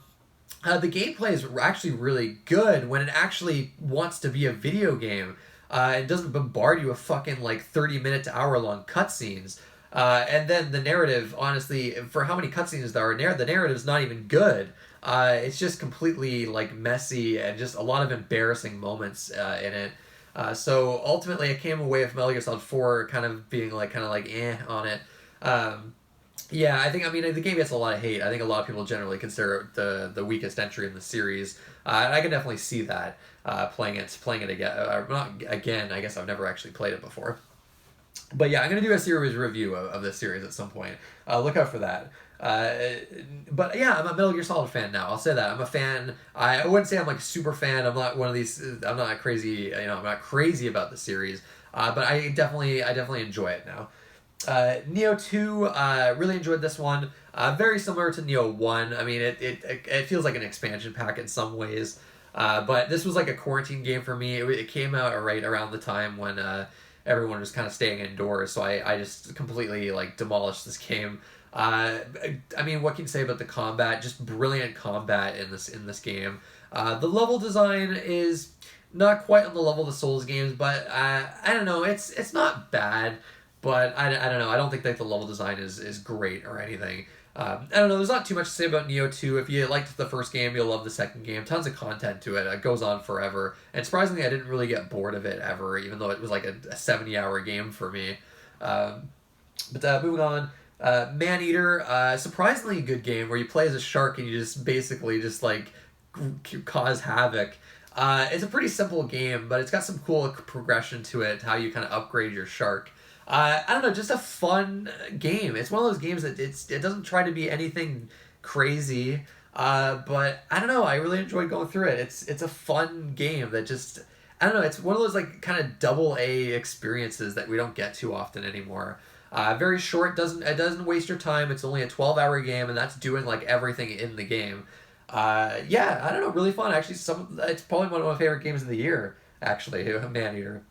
The gameplay is actually really good when it actually wants to be a video game. It doesn't bombard you with fucking like 30-minute to hour-long cutscenes. And then the narrative, honestly, for how many cutscenes there are, the narrative's not even good. It's just completely like messy and just a lot of embarrassing moments in it. So ultimately, I came away with Metal Gear Solid 4 kind of being like on it. Yeah, I mean the game gets a lot of hate. I think a lot of people generally consider it the weakest entry in the series. And I can definitely see that playing it again. Not again. I guess I've never actually played it before. But yeah, I'm gonna do a series review of this series at some point. Look out for that. But yeah, I'm a Metal Gear Solid fan now. I'll say that I'm a fan. I wouldn't say I'm like a super fan. I'm not one of these. I'm not crazy. I'm not crazy about the series. But I definitely enjoy it now. Neo 2, really enjoyed this one. Very similar to Neo 1. I mean, it feels like an expansion pack in some ways. But this was like a quarantine game for me. It came out right around the time when everyone was kind of staying indoors. So I just completely like demolished this game. I mean, what can you say about the combat? Just brilliant combat in this game. The level design is not quite on the level of the Souls games, but I don't know. It's not bad. But I don't know. I don't think that the level design is great or anything. I don't know. There's not too much to say about Neo 2. If you liked the first game, you'll love the second game. Tons of content to it. It goes on forever. And surprisingly, I didn't really get bored of it ever, even though it was like a 70-hour game for me. But moving on. Maneater, surprisingly good game where you play as a shark and you just basically just like cause havoc. It's a pretty simple game, but it's got some cool progression to it, how you kind of upgrade your shark. I don't know, just a fun game. It's one of those games that it doesn't try to be anything crazy, but I don't know. I really enjoyed going through it. It's a fun game that just I don't know. It's one of those like kind of double A experiences that we don't get too often anymore. Very short. Doesn't waste your time. It's only a 12-hour game, and that's doing like everything in the game. Yeah, I don't know. Really fun. Actually, it's probably one of my favorite games of the year. Actually, Maneater.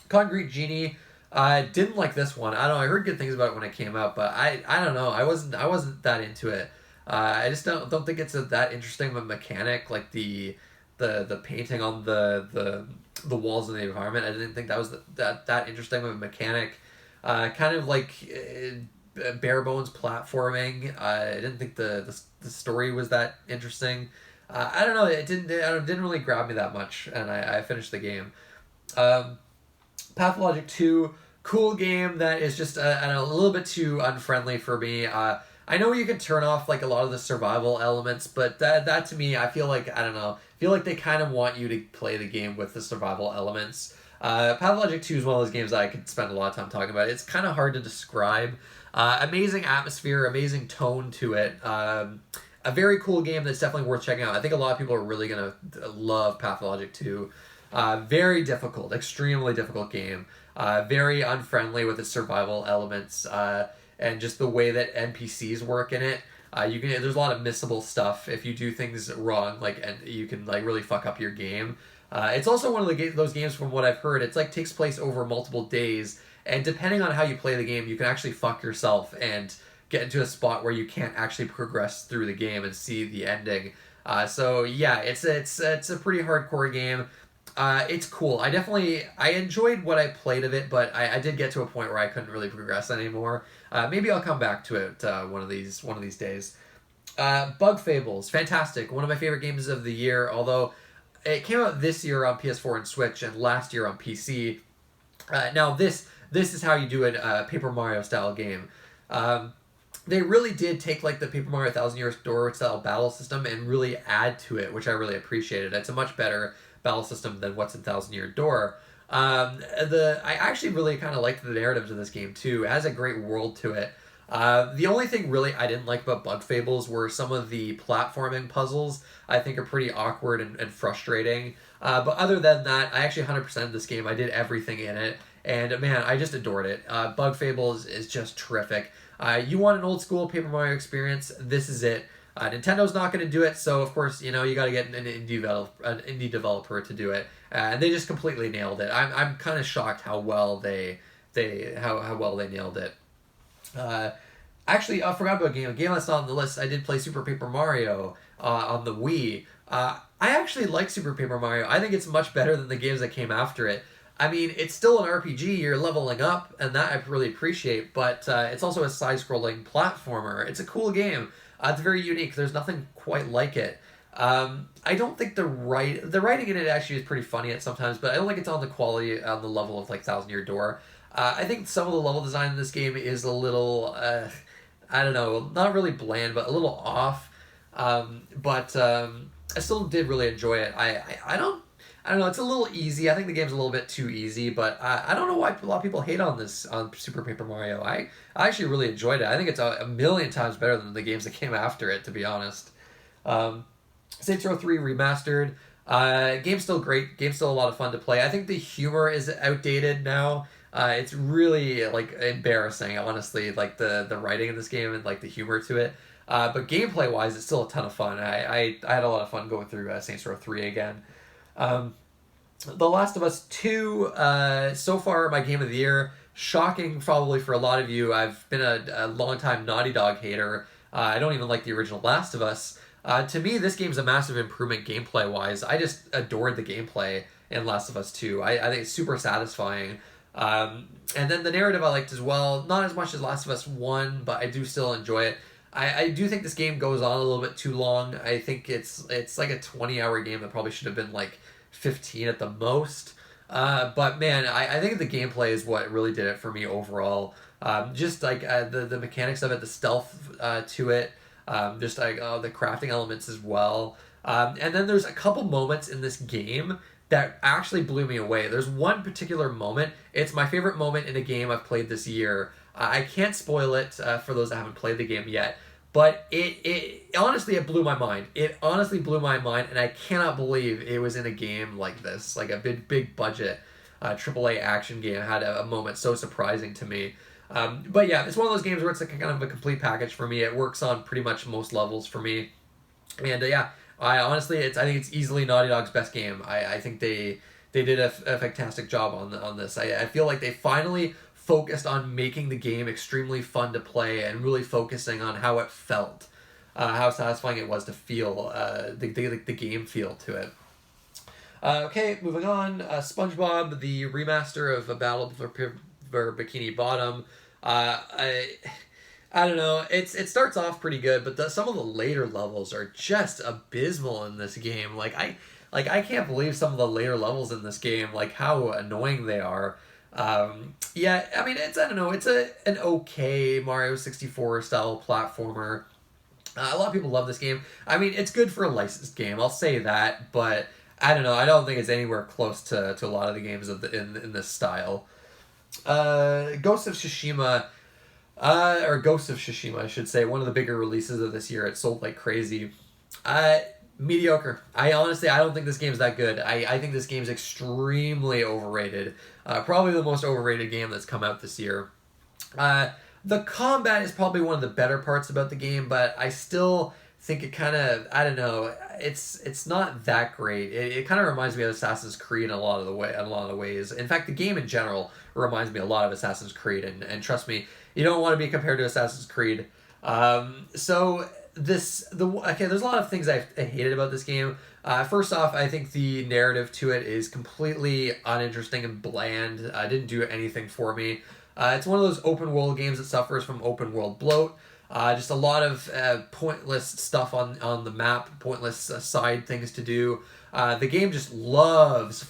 Concrete Genie. I didn't like this one. I don't know. I heard good things about it when it came out, but I don't know. I wasn't that into it. I just don't think it's that interesting of a mechanic like the painting on the walls of the environment. I didn't think that was that interesting of a mechanic. Kind of like bare bones platforming. I didn't think the story was that interesting. I don't know. It didn't really grab me that much, and I finished the game. Pathologic 2, cool game that is just a little bit too unfriendly for me. I know you can turn off like a lot of the survival elements, but that to me, I feel like, I don't know, they kind of want you to play the game with the survival elements. Pathologic 2 is one of those games that I could spend a lot of time talking about. It's kind of hard to describe. Amazing atmosphere, amazing tone to it. A very cool game that's definitely worth checking out. I think a lot of people are really going to love Pathologic 2. Very difficult, extremely difficult game. Very unfriendly with its survival elements, and just the way that NPCs work in it. There's a lot of missable stuff if you do things wrong, and you can really fuck up your game. It's also one of those games, from what I've heard, it's takes place over multiple days, and depending on how you play the game, you can actually fuck yourself and get into a spot where you can't actually progress through the game and see the ending. So yeah, it's a pretty hardcore game. It's cool. I enjoyed what I played of it, but I did get to a point where I couldn't really progress anymore. Maybe I'll come back to it one of these days. Bug Fables, fantastic. One of my favorite games of the year, although it came out this year on PS4 and Switch and last year on PC. Now this is how you do a Paper Mario style game. They really did take the Paper Mario Thousand Year Door style battle system and really add to it, which I really appreciated. It's a much better battle system than what's in Thousand Year Door. I actually really kind of liked the narrative to this game too. It has a great world to it. The only thing really I didn't like about Bug Fables were some of the platforming puzzles. I think are pretty awkward and frustrating. But other than that, I actually 100%ed this game. I did everything in it. And man, I just adored it. Bug Fables is just terrific. You want an old school Paper Mario experience? This is it. Nintendo's not going to do it, so of course you got to get an indie developer to do it, and they just completely nailed it. I'm kind of shocked how well they nailed it. Uh, Actually, I forgot about a game that's not on the list. I did play Super Paper Mario on the Wii. I actually like Super Paper Mario. I think it's much better than the games that came after it. I mean, it's still an RPG. You're leveling up, and that I really appreciate. But it's also a side-scrolling platformer. It's a cool game. It's very unique. There's nothing quite like it. I don't think the writing in it actually is pretty funny at sometimes, but I don't think it's on the quality on the level of like Thousand Year Door. I think some of the level design in this game is a little. I don't know, not really bland, but a little off. But I still did really enjoy it. I don't know. It's a little easy. I think the game's a little bit too easy, but I don't know why a lot of people hate on this on Super Paper Mario. I actually really enjoyed it. I think it's a million times better than the games that came after it, to be honest. Saints Row 3 remastered. Game's still great. Game's still a lot of fun to play. I think the humor is outdated now. It's really like embarrassing, honestly, like the writing in this game and like the humor to it. But gameplay wise, it's still a ton of fun. I had a lot of fun going through Saints Row 3 again. The Last of Us 2, so far my game of the year. Shocking probably for a lot of you. I've been a long time Naughty Dog hater. I don't even like the original Last of Us. To me, this game's a massive improvement gameplay wise. I just adored the gameplay in Last of Us 2. I think it's super satisfying. And then the narrative I liked as well. Not as much as Last of Us 1, but I do still enjoy it. I do think this game goes on a little bit too long. I think it's like a 20-hour game that probably should have been like 15 at the most. But man, I think the gameplay is what really did it for me overall. Just like the mechanics of it, the stealth to it, just like the crafting elements as well. And then there's a couple moments in this game that actually blew me away. There's one particular moment. It's my favorite moment in a game I've played this year. I can't spoil it for those that haven't played the game yet, but it honestly, it blew my mind. It honestly blew my mind, and I cannot believe it was in a game like this, like a big budget AAA action game had a moment so surprising to me. But yeah, it's one of those games where it's like kind of a complete package for me. It works on pretty much most levels for me, and yeah. I think it's easily Naughty Dog's best game. I think they did a fantastic job on this. I feel like they finally focused on making the game extremely fun to play and really focusing on how it felt, how satisfying it was to feel the game feel to it. Okay, moving on. SpongeBob, the remaster of Battle for Bikini Bottom. I don't know. It starts off pretty good, but some of the later levels are just abysmal in this game. I can't believe some of the later levels in this game, like how annoying they are. Yeah, I mean I don't know. It's an okay Mario 64 style platformer. A lot of people love this game. I mean, it's good for a licensed game. I'll say that, but I don't know. I don't think it's anywhere close to a lot of the games in this style. Ghost of Tsushima. Or Ghost of Sushima, I should say, one of the bigger releases of this year. It sold like crazy. Mediocre. I don't think this game's that good. I think this game's extremely overrated. Probably the most overrated game that's come out this year. The combat is probably one of the better parts about the game, but I still think it kind of, I don't know, it's not that great. It kind of reminds me of Assassin's Creed in a lot of the ways. In fact, the game in general reminds me a lot of Assassin's Creed, and trust me, you don't want to be compared to Assassin's Creed. There's a lot of things I hated about this game. First off, I think the narrative to it is completely uninteresting and bland. Didn't do anything for me. It's one of those open world games that suffers from open world bloat. Just a lot of pointless stuff on the map, pointless side things to do. The game just loves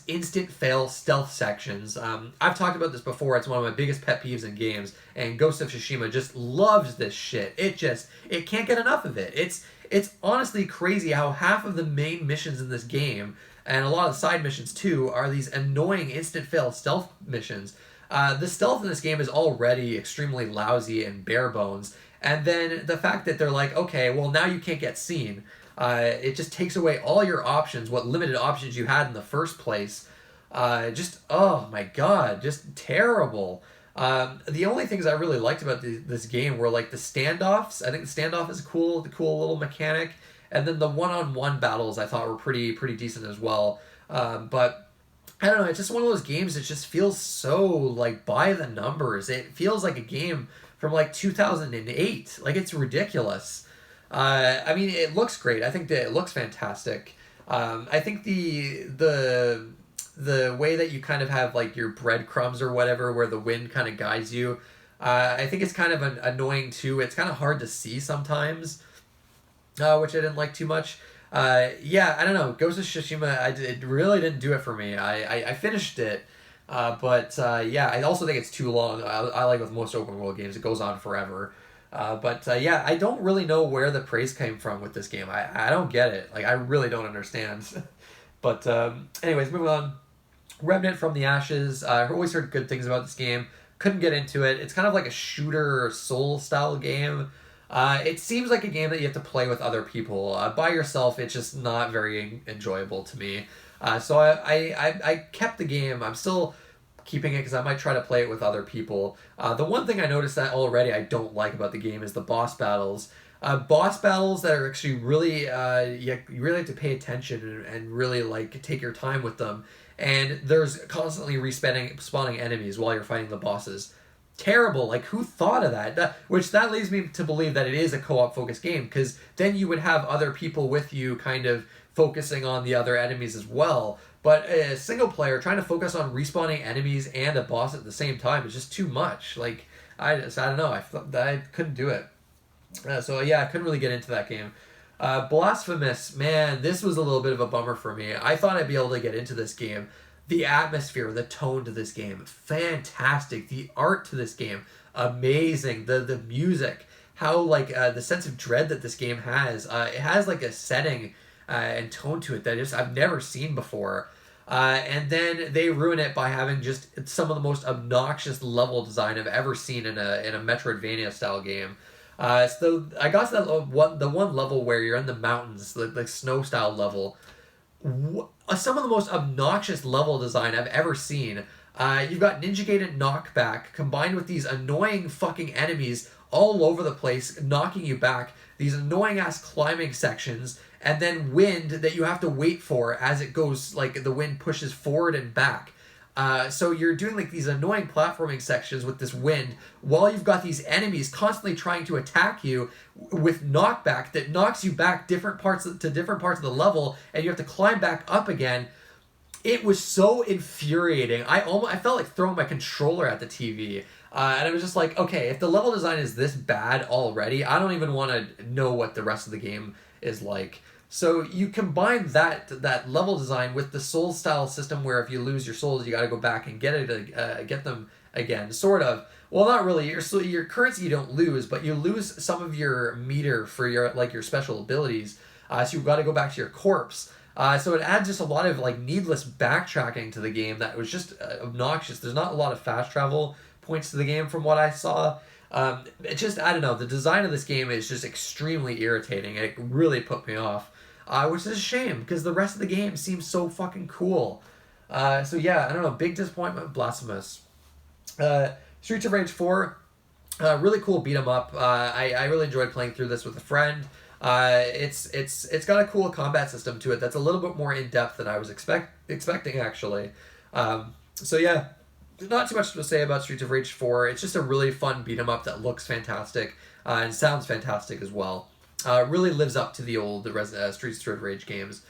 instant fail stealth sections. I've talked about this before. It's one of my biggest pet peeves in games, and Ghost of Tsushima just loves this shit. It can't get enough of it. It's honestly crazy how half of the main missions in this game, and a lot of the side missions too, are these annoying instant fail stealth missions. The stealth in this game is already extremely lousy and bare bones, and then the fact that they're like, okay, well now you can't get seen. It just takes away all your options, what limited options you had in the first place. Oh my god, just terrible. The only things I really liked about this game were like the standoffs. I think the standoff is cool, the cool little mechanic, and then the one-on-one battles I thought were pretty decent as well. But I don't know, it's just one of those games that just feels so like by the numbers. It feels like a game from like 2008. Like it's ridiculous. I mean, it looks great. I think that it looks fantastic. I think the way that you kind of have like your breadcrumbs or whatever, where the wind kind of guides you, I think it's kind of annoying too. It's kind of hard to see sometimes, which I didn't like too much. Yeah, I don't know. Ghost of Tsushima, it really didn't do it for me. I finished it, but yeah, I also think it's too long. I like with most open world games, it goes on forever. But yeah, I don't really know where the praise came from with this game. I don't get it. Like, I really don't understand. But anyways, moving on. Remnant from the Ashes. I always heard good things about this game. Couldn't get into it. It's kind of like a shooter soul style game. It seems like a game that you have to play with other people. By yourself, it's just not very enjoyable to me. So I kept the game. I'm still keeping it because I might try to play it with other people. The one thing I noticed that already I don't like about the game is the boss battles. Boss battles that are actually really, you really have to pay attention and really like take your time with them. And there's constantly spawning enemies while you're fighting the bosses. Terrible. Like, who thought of that? Which leads me to believe that it is a co-op focused game, because then you would have other people with you kind of focusing on the other enemies as well. But a single player trying to focus on respawning enemies and a boss at the same time is just too much. Like, I don't know. I couldn't do it. So yeah, I couldn't really get into that game. Blasphemous, man, this was a little bit of a bummer for me. I thought I'd be able to get into this game. The atmosphere, the tone to this game, fantastic. The art to this game, amazing. The music, how like the sense of dread that this game has. It has like a setting and tone to it that I've never seen before. And then they ruin it by having just some of the most obnoxious level design I've ever seen in a Metroidvania style game. So I got to the one level where you're in the mountains, the snow style level. Some of the most obnoxious level design I've ever seen. You've got Ninja Gaiden knockback combined with these annoying fucking enemies all over the place, knocking you back. These annoying ass climbing sections, and then wind that you have to wait for as it goes, like the wind pushes forward and back. So you're doing like these annoying platforming sections with this wind while you've got these enemies constantly trying to attack you with knockback that knocks you back different parts of the level, and you have to climb back up again. It was so infuriating. I felt like throwing my controller at the TV. And I was just like, okay, if the level design is this bad already, I don't even want to know what the rest of the game is like. So you combine that level design with the soul style system, where if you lose your souls, you got to go back and get them again, sort of. Well, not really. Your currency you don't lose, but you lose some of your meter for your special abilities. So you've got to go back to your corpse. So it adds just a lot of like needless backtracking to the game that was just obnoxious. There's not a lot of fast travel points to the game from what I saw. It just, I don't know, the design of this game is just extremely irritating. It really put me off. Which is a shame, because the rest of the game seems so fucking cool. So yeah, I don't know, big disappointment, Blasphemous. Streets of Rage 4, really cool beat 'em up. I really enjoyed playing through this with a friend. It's got a cool combat system to it that's a little bit more in depth than I was expecting actually. So yeah, not too much to say about Streets of Rage 4. It's just a really fun beat 'em up that looks fantastic and sounds fantastic as well. Really lives up to the old Streets of Rage games.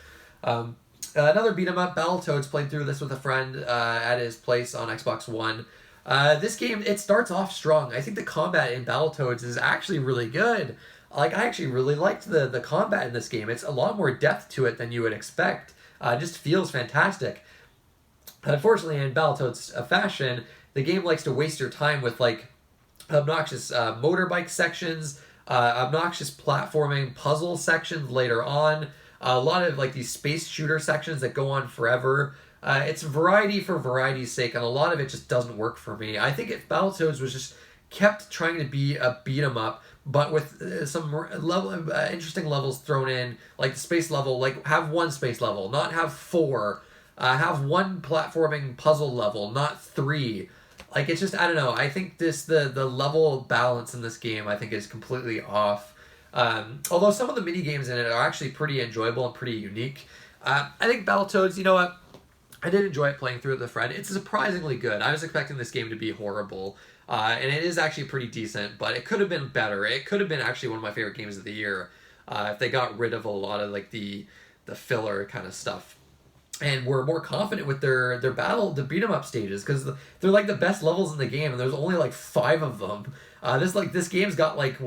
Another beat 'em up, Battletoads. Played through this with a friend at his place on Xbox One. This game, it starts off strong. I think the combat in Battletoads is actually really good. Like, I actually really liked the combat in this game. It's a lot more depth to it than you would expect. It just feels fantastic. Unfortunately, in Battletoads fashion, the game likes to waste your time with like obnoxious motorbike sections, obnoxious platforming puzzle sections later on, a lot of like these space shooter sections that go on forever. It's variety for variety's sake, and a lot of it just doesn't work for me. I think if Battletoads was just kept trying to be a beat 'em up, but with some interesting levels thrown in, like the space level, like have one space level, not have four. Have one platforming puzzle level, not three. Like, it's just, I don't know. I think the level balance in this game, I think, is completely off. Although some of the mini games in it are actually pretty enjoyable and pretty unique. I think Battletoads, you know what? I did enjoy it playing through with a friend. It's surprisingly good. I was expecting this game to be horrible, and it is actually pretty decent, but it could have been better. It could have been actually one of my favorite games of the year if they got rid of a lot of like the filler kind of stuff, and were more confident with the beat 'em up stages, because they're like the best levels in the game, and there's only like 5 of them. This game's got like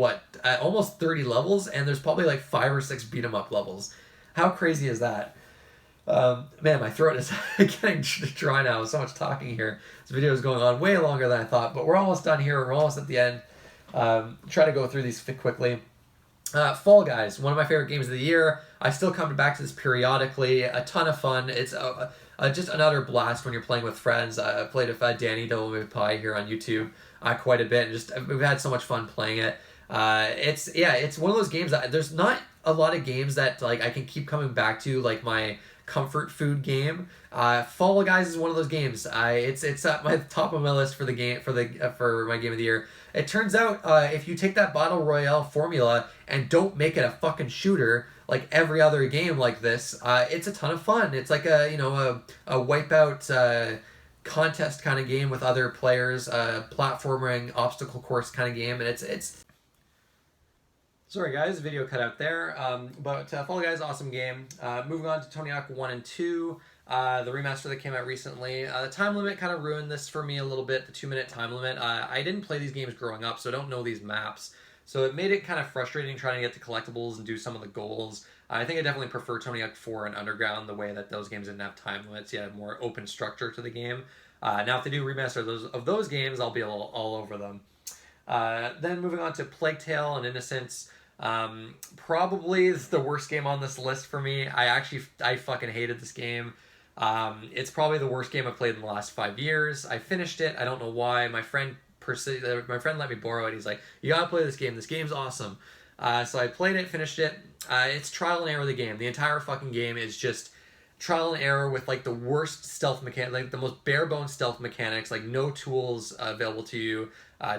almost 30 levels, and there's probably like 5 or 6 beat 'em up levels. How crazy is that? Man, my throat is getting dry now. So much talking here. This video is going on way longer than I thought, but we're almost done here. We're almost at the end. Try to go through these quickly. Fall Guys, one of my favorite games of the year. I still come back to this periodically. A ton of fun. It's just another blast when you're playing with friends. I played with Danny Devil May Pie here on YouTube quite a bit. We've had so much fun playing it. It's one of those games that there's not a lot of games that like I can keep coming back to, like my comfort food game. Fall Guys is one of those games. It's at my top of my list for the game for my game of the year. It turns out if you take that battle royale formula and don't make it a fucking shooter like every other game like this, it's a ton of fun. It's like a wipeout contest kind of game with other players, platforming obstacle course kind of game, and it's. Sorry guys, video cut out there, but Fall Guys, awesome game. Moving on to Tony Hawk 1 and 2, the remaster that came out recently. The time limit kind of ruined this for me a little bit, the 2-minute time limit. I didn't play these games growing up, so I don't know these maps. So it made it kind of frustrating trying to get the collectibles and do some of the goals. I think I definitely prefer Tony Hawk 4 and Underground, the way that those games didn't have time limits. You had more open structure to the game. Now if they do remaster of those games, I'll be all over them. Then moving on to Plague Tale and Innocence. Probably the worst game on this list for me. I fucking hated this game. It's probably the worst game I've played in the last 5 years. I finished it. I don't know why. My friend let me borrow it. He's like, you gotta play this game. This game's awesome. So I played it, finished it. It's trial and error of the game. The entire fucking game is just trial and error with like the worst stealth mechanic, like the most bare bones stealth mechanics, like no tools available to you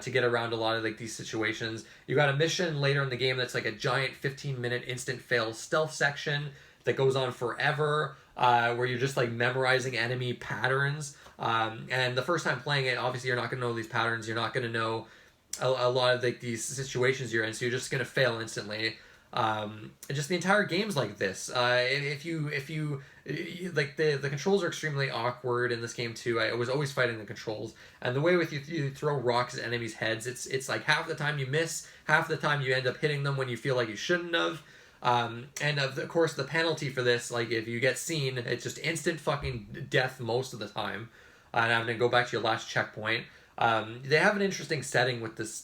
to get around a lot of like these situations. You got a mission later in the game that's like a giant 15-minute instant fail stealth section that goes on forever, where you're just like memorizing enemy patterns. And the first time playing it, obviously you're not going to know these patterns. You're not going to know a lot of like these situations you're in, so you're just going to fail instantly. Just the entire game's like this. If you like the controls are extremely awkward in this game too. I was always fighting the controls, and the way with you throw rocks at enemies' heads, it's like half the time you miss, half the time you end up hitting them when you feel like you shouldn't have. And of course the penalty for this, like if you get seen, it's just instant fucking death most of the time, and having to go back to your last checkpoint. They have an interesting setting with this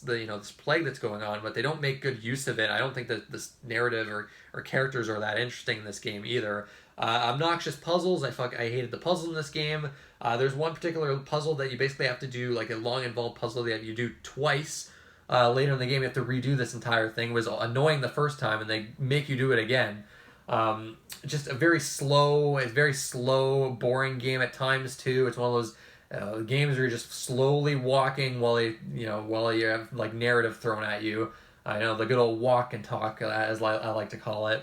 plague that's going on, but they don't make good use of it. I don't think that this narrative or characters are that interesting in this game either. Obnoxious puzzles. I hated the puzzles in this game. There's one particular puzzle that you basically have to do, like a long involved puzzle that you do twice. Later in the game, you have to redo this entire thing. It was annoying the first time, and they make you do it again. Just a very slow, boring game at times too. It's one of those games where you're just slowly walking while you have like narrative thrown at you. I know, the good old walk and talk, as I like to call it.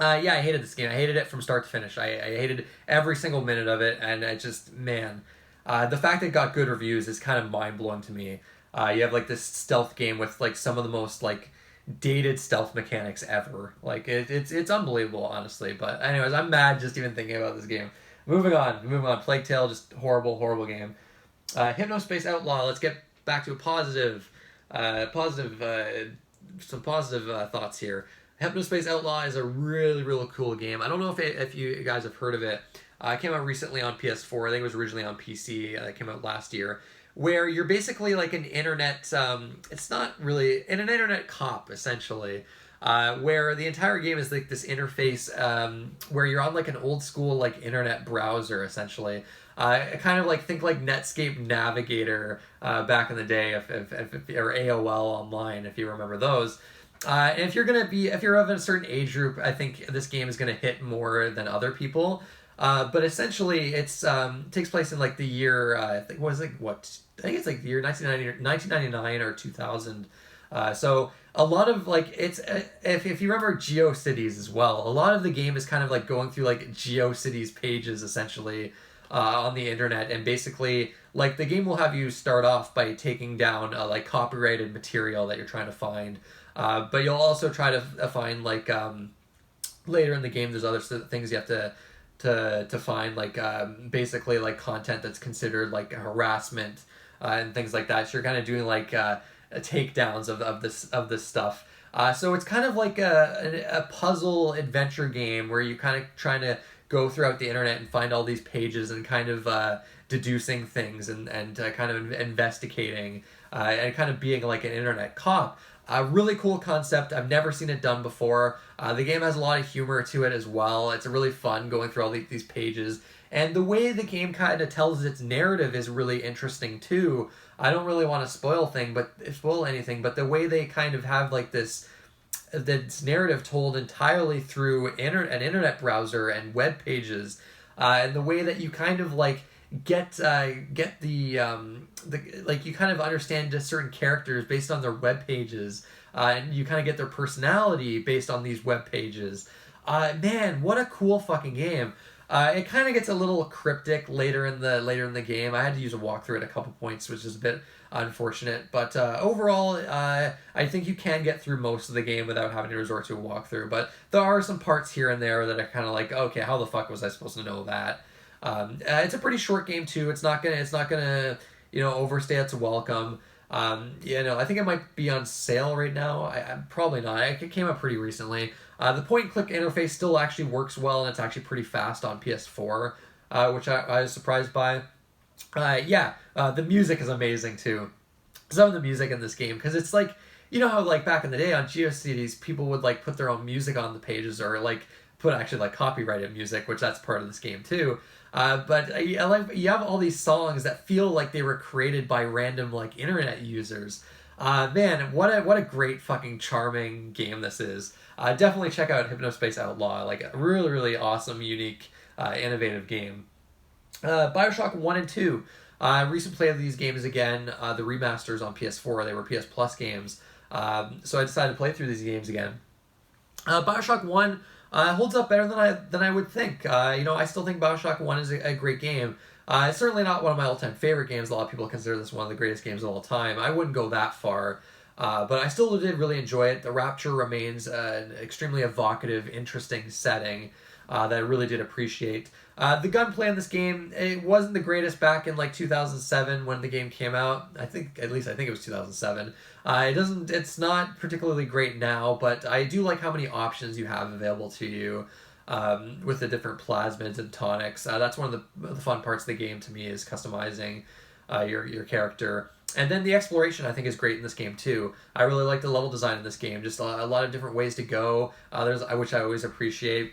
I hated this game. I hated it from start to finish. I hated every single minute of it, and I just, man, the fact that it got good reviews is kind of mind-blowing to me. You have like this stealth game with like some of the most like dated stealth mechanics ever. Like it's unbelievable, honestly. But anyways, I'm mad just even thinking about this game. Moving on. Plague Tale, just horrible game. Hypnospace Outlaw. Let's get back to some positive thoughts here. Hypnospace Outlaw is a really cool game. I don't know if you guys have heard of it. It came out recently on PS4. I think it was originally on PC. It came out last year. Where you're basically like an internet. It's not really an internet cop essentially. Where the entire game is like this interface where you're on like an old school like internet browser essentially. Kind of like think like Netscape Navigator back in the day, if or AOL Online, if you remember those. And if you're of a certain age group, I think this game is going to hit more than other people. But essentially, it takes place in like the year I think it's like the year 1999 or 2000. So a lot of like it's if you remember GeoCities as well, a lot of the game is kind of like going through like GeoCities pages essentially. on the internet, and basically, like, the game will have you start off by taking down like copyrighted material that you're trying to find, but you'll also try to find like later in the game there's other things you have to find, like basically like content that's considered like harassment and things like that. So you're kind of doing like takedowns of this stuff. So it's kind of like a puzzle adventure game where you kind of trying to go throughout the internet and find all these pages and kind of deducing things and kind of investigating and kind of being like an internet cop. Really cool concept. I've never seen it done before. The game has a lot of humor to it as well. It's really fun going through all these pages. And the way the game kind of tells its narrative is really interesting too. I don't really want to spoil anything, but the way they kind of have like this narrative told entirely through an internet browser and web pages, and the way that you kind of like get the like you kind of understand just certain characters based on their web pages, and you kind of get their personality based on these web pages. Man, what a cool fucking game. It kind of gets a little cryptic later in the game. I had to use a walkthrough at a couple points, which is a bit unfortunate. But overall, I think you can get through most of the game without having to resort to a walkthrough. But there are some parts here and there that are kind of like, okay, how the fuck was I supposed to know that? It's a pretty short game too. It's not gonna overstay its welcome. I think it might be on sale right now. I'm probably not. It came out pretty recently. The point-and-click interface still actually works well, and it's actually pretty fast on PS4, which I was surprised by. The music is amazing too. Some of the music in this game, because it's like, you know how like back in the day on GeoCities, people would like put their own music on the pages, or like put actually like copyrighted music, which that's part of this game too. But you have all these songs that feel like they were created by random like internet users. Man, what a great fucking charming game this is. Definitely check out Hypnospace Outlaw. Like a really, really awesome, unique, innovative game. Bioshock 1 and 2. Recent play of these games again. The remasters on PS4. They were PS Plus games. So I decided to play through these games again. Bioshock 1 holds up better than I would think. I still think Bioshock 1 is a great game. It's certainly not one of my all-time favorite games. A lot of people consider this one of the greatest games of all time. I wouldn't go that far. But I still did really enjoy it. The Rapture remains an extremely evocative, interesting setting that I really did appreciate. The gunplay in this game, it wasn't the greatest back in like 2007 when the game came out. I think it was 2007. It's not particularly great now, but I do like how many options you have available to you with the different plasmids and tonics. That's one of the fun parts of the game to me, is customizing your character. And then the exploration, I think, is great in this game too. I really like the level design in this game. Just a lot of different ways to go. Which I always appreciate.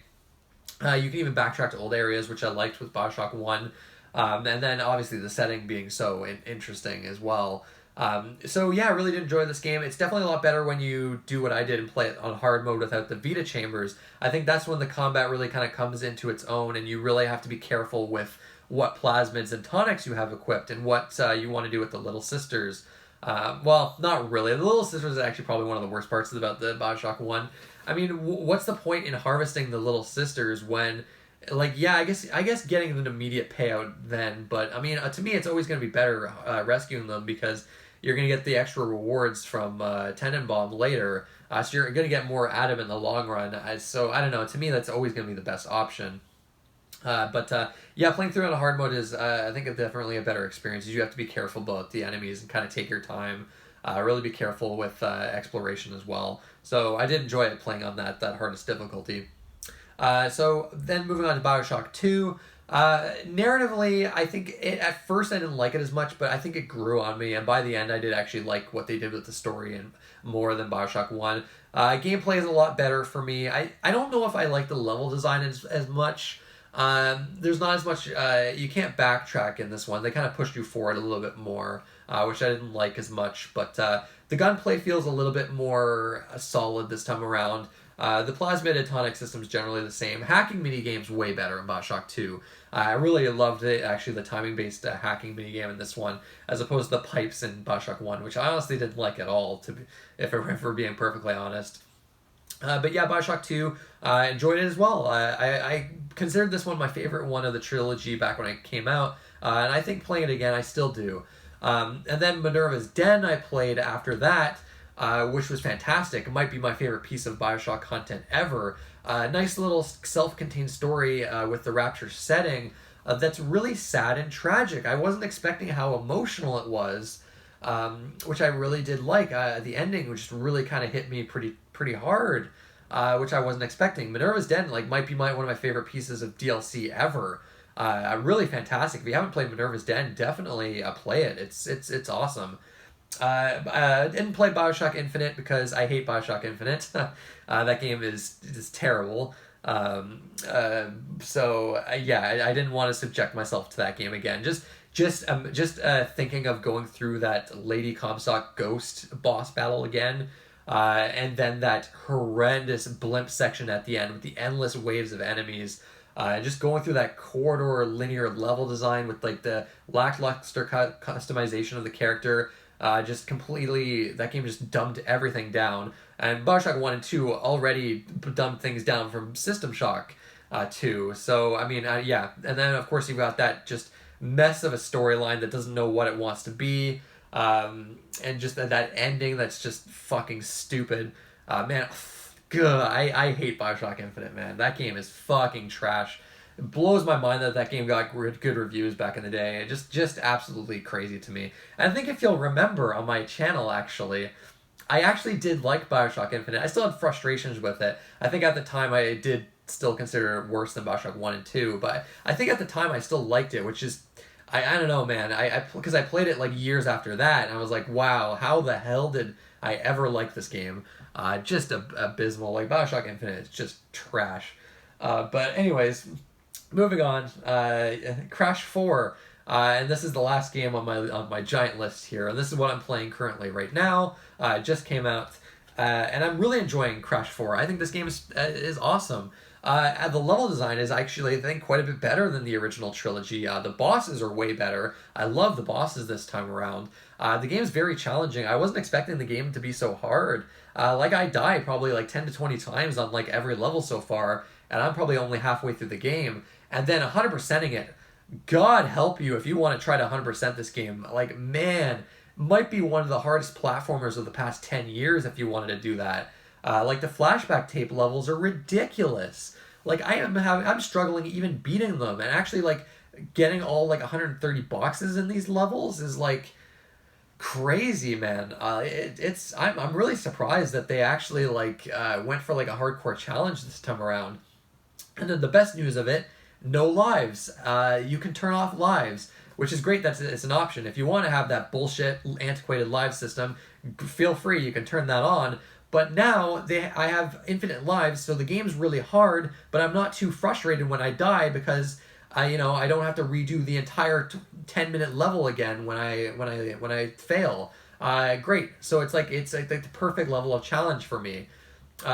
You can even backtrack to old areas, which I liked with Bioshock 1. And then obviously the setting being so interesting as well. I really did enjoy this game. It's definitely a lot better when you do what I did and play it on hard mode without the Vita chambers. I think that's when the combat really kind of comes into its own, and you really have to be careful with what plasmids and tonics you have equipped and what you want to do with the Little Sisters. Well, not really. The Little Sisters is actually probably one of the worst parts about the Bioshock 1. I mean, what's the point in harvesting the Little Sisters when, like, yeah, I guess getting an immediate payout then, but I mean, to me, it's always going to be better rescuing them, because you're going to get the extra rewards from Tenenbaum later, so you're going to get more out of it in the long run. So I don't know. To me, that's always going to be the best option. Playing through it on a hard mode without the is, I think, definitely a better experience. You have to be careful about the enemies and kind of take your time. Really be careful with exploration as well. So I did enjoy it playing on that hardest difficulty. So then moving on to Bioshock 2. Narratively, I think at first I didn't like it as much, but I think it grew on me, and by the end I did actually like what they did with the story and more than Bioshock 1. Gameplay is a lot better for me. I don't know if I like the level design as much. There's not as much, you can't backtrack in this one. They kind of pushed you forward a little bit more, which I didn't like as much, but the gunplay feels a little bit more solid this time around. The plasmid and tonic system is generally the same. Hacking minigame's way better in Bioshock 2. I really loved it, actually, the timing-based hacking minigame in this one, as opposed to the pipes in Bioshock 1, which I honestly didn't like at all, if we're being perfectly honest. But yeah, Bioshock 2, enjoyed it as well. I considered this one my favorite one of the trilogy back when it came out, and I think playing it again, I still do. And then Minerva's Den I played after that, which was fantastic. It might be my favorite piece of Bioshock content ever. Nice little self-contained story with the Rapture setting that's really sad and tragic. I wasn't expecting how emotional it was, which I really did like. The ending just really kind of hit me pretty hard, which I wasn't expecting. Minerva's Den might be one of my favorite pieces of DLC ever. Really fantastic. If you haven't played Minerva's Den, definitely play it. It's awesome. I didn't play Bioshock Infinite because I hate Bioshock Infinite. That game is terrible. Yeah, I didn't want to subject myself to that game again. Just thinking of going through that Lady Comstock ghost boss battle again, and then that horrendous blimp section at the end with the endless waves of enemies. Just going through that corridor linear level design with the lackluster customization of the character. Just completely, that game just dumbed everything down. And Bioshock 1 and 2 already dumbed things down from System Shock 2. So, I mean, yeah. And then, of course, you've got that just mess of a storyline that doesn't know what it wants to be. And just that ending that's just fucking stupid. Man, I hate Bioshock Infinite, man. That game is fucking trash. It blows my mind that game got good reviews back in the day. Just absolutely crazy to me. And I think if you'll remember on my channel, actually, I actually did like Bioshock Infinite. I still had frustrations with it. I think at the time I did still consider it worse than Bioshock 1 and 2, but I think at the time I still liked it, which is, I don't know, man. Because I played it years after that, and I was like, wow, how the hell did I ever like this game? Just abysmal. Bioshock Infinite is just trash. But anyways, moving on, Crash 4, and this is the last game on my giant list here, and this is what I'm playing currently right now. It just came out, and I'm really enjoying Crash 4. I think this game is awesome. The level design is actually, I think, quite a bit better than the original trilogy. The bosses are way better. I love the bosses this time around. The game's very challenging. I wasn't expecting the game to be so hard. I died probably 10 to 20 times on every level so far, and I'm probably only halfway through the game. And then 100%ing it, God help you if you want to try to 100% this game. Man, might be one of the hardest platformers of the past 10 years if you wanted to do that. The flashback tape levels are ridiculous. I'm struggling even beating them, and actually getting all 130 boxes in these levels is crazy, man. I'm really surprised that they actually went for a hardcore challenge this time around. And then the best news of it, no lives. You can turn off lives, which is great. It's an option. If you want to have that bullshit antiquated live system, feel free. You can turn that on. But now I have infinite lives, so the game's really hard. But I'm not too frustrated when I die because I don't have to redo the entire 10-minute level again when I fail. Great. So it's the perfect level of challenge for me.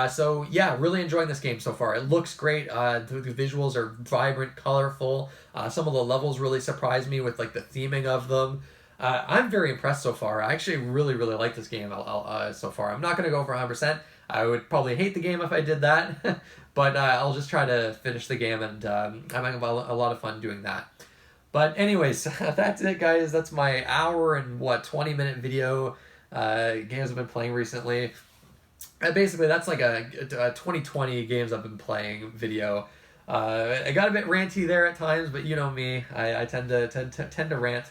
So yeah, really enjoying this game so far. It looks great. The visuals are vibrant, colorful. Some of the levels really surprised me with the theming of them. I'm very impressed so far. I actually really like this game so far. I'm not going to go for 100%. I would probably hate the game if I did that, but I'll just try to finish the game, and I'm having a lot of fun doing that. But anyways, that's it, guys. That's my hour and 20-minute video games I've been playing recently. Basically, that's a 2020 games I've been playing video. I got a bit ranty there at times, but you know me, I tend to rant.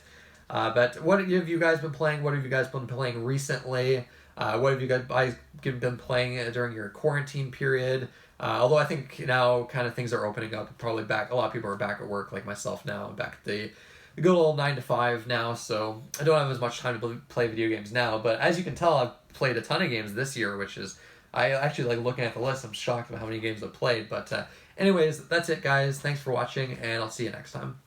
But what have you guys been playing? What have you guys been playing recently? What have you guys been playing during your quarantine period? Although I think now kind of things are opening up, probably back. A lot of people are back at work, like myself now. I'm back at the good old 9 to 5 now, so I don't have as much time to play video games now. But as you can tell, I've played a ton of games this year, which is, I actually looking at the list. I'm shocked at how many games I've played. But anyways, that's it, guys. Thanks for watching, and I'll see you next time.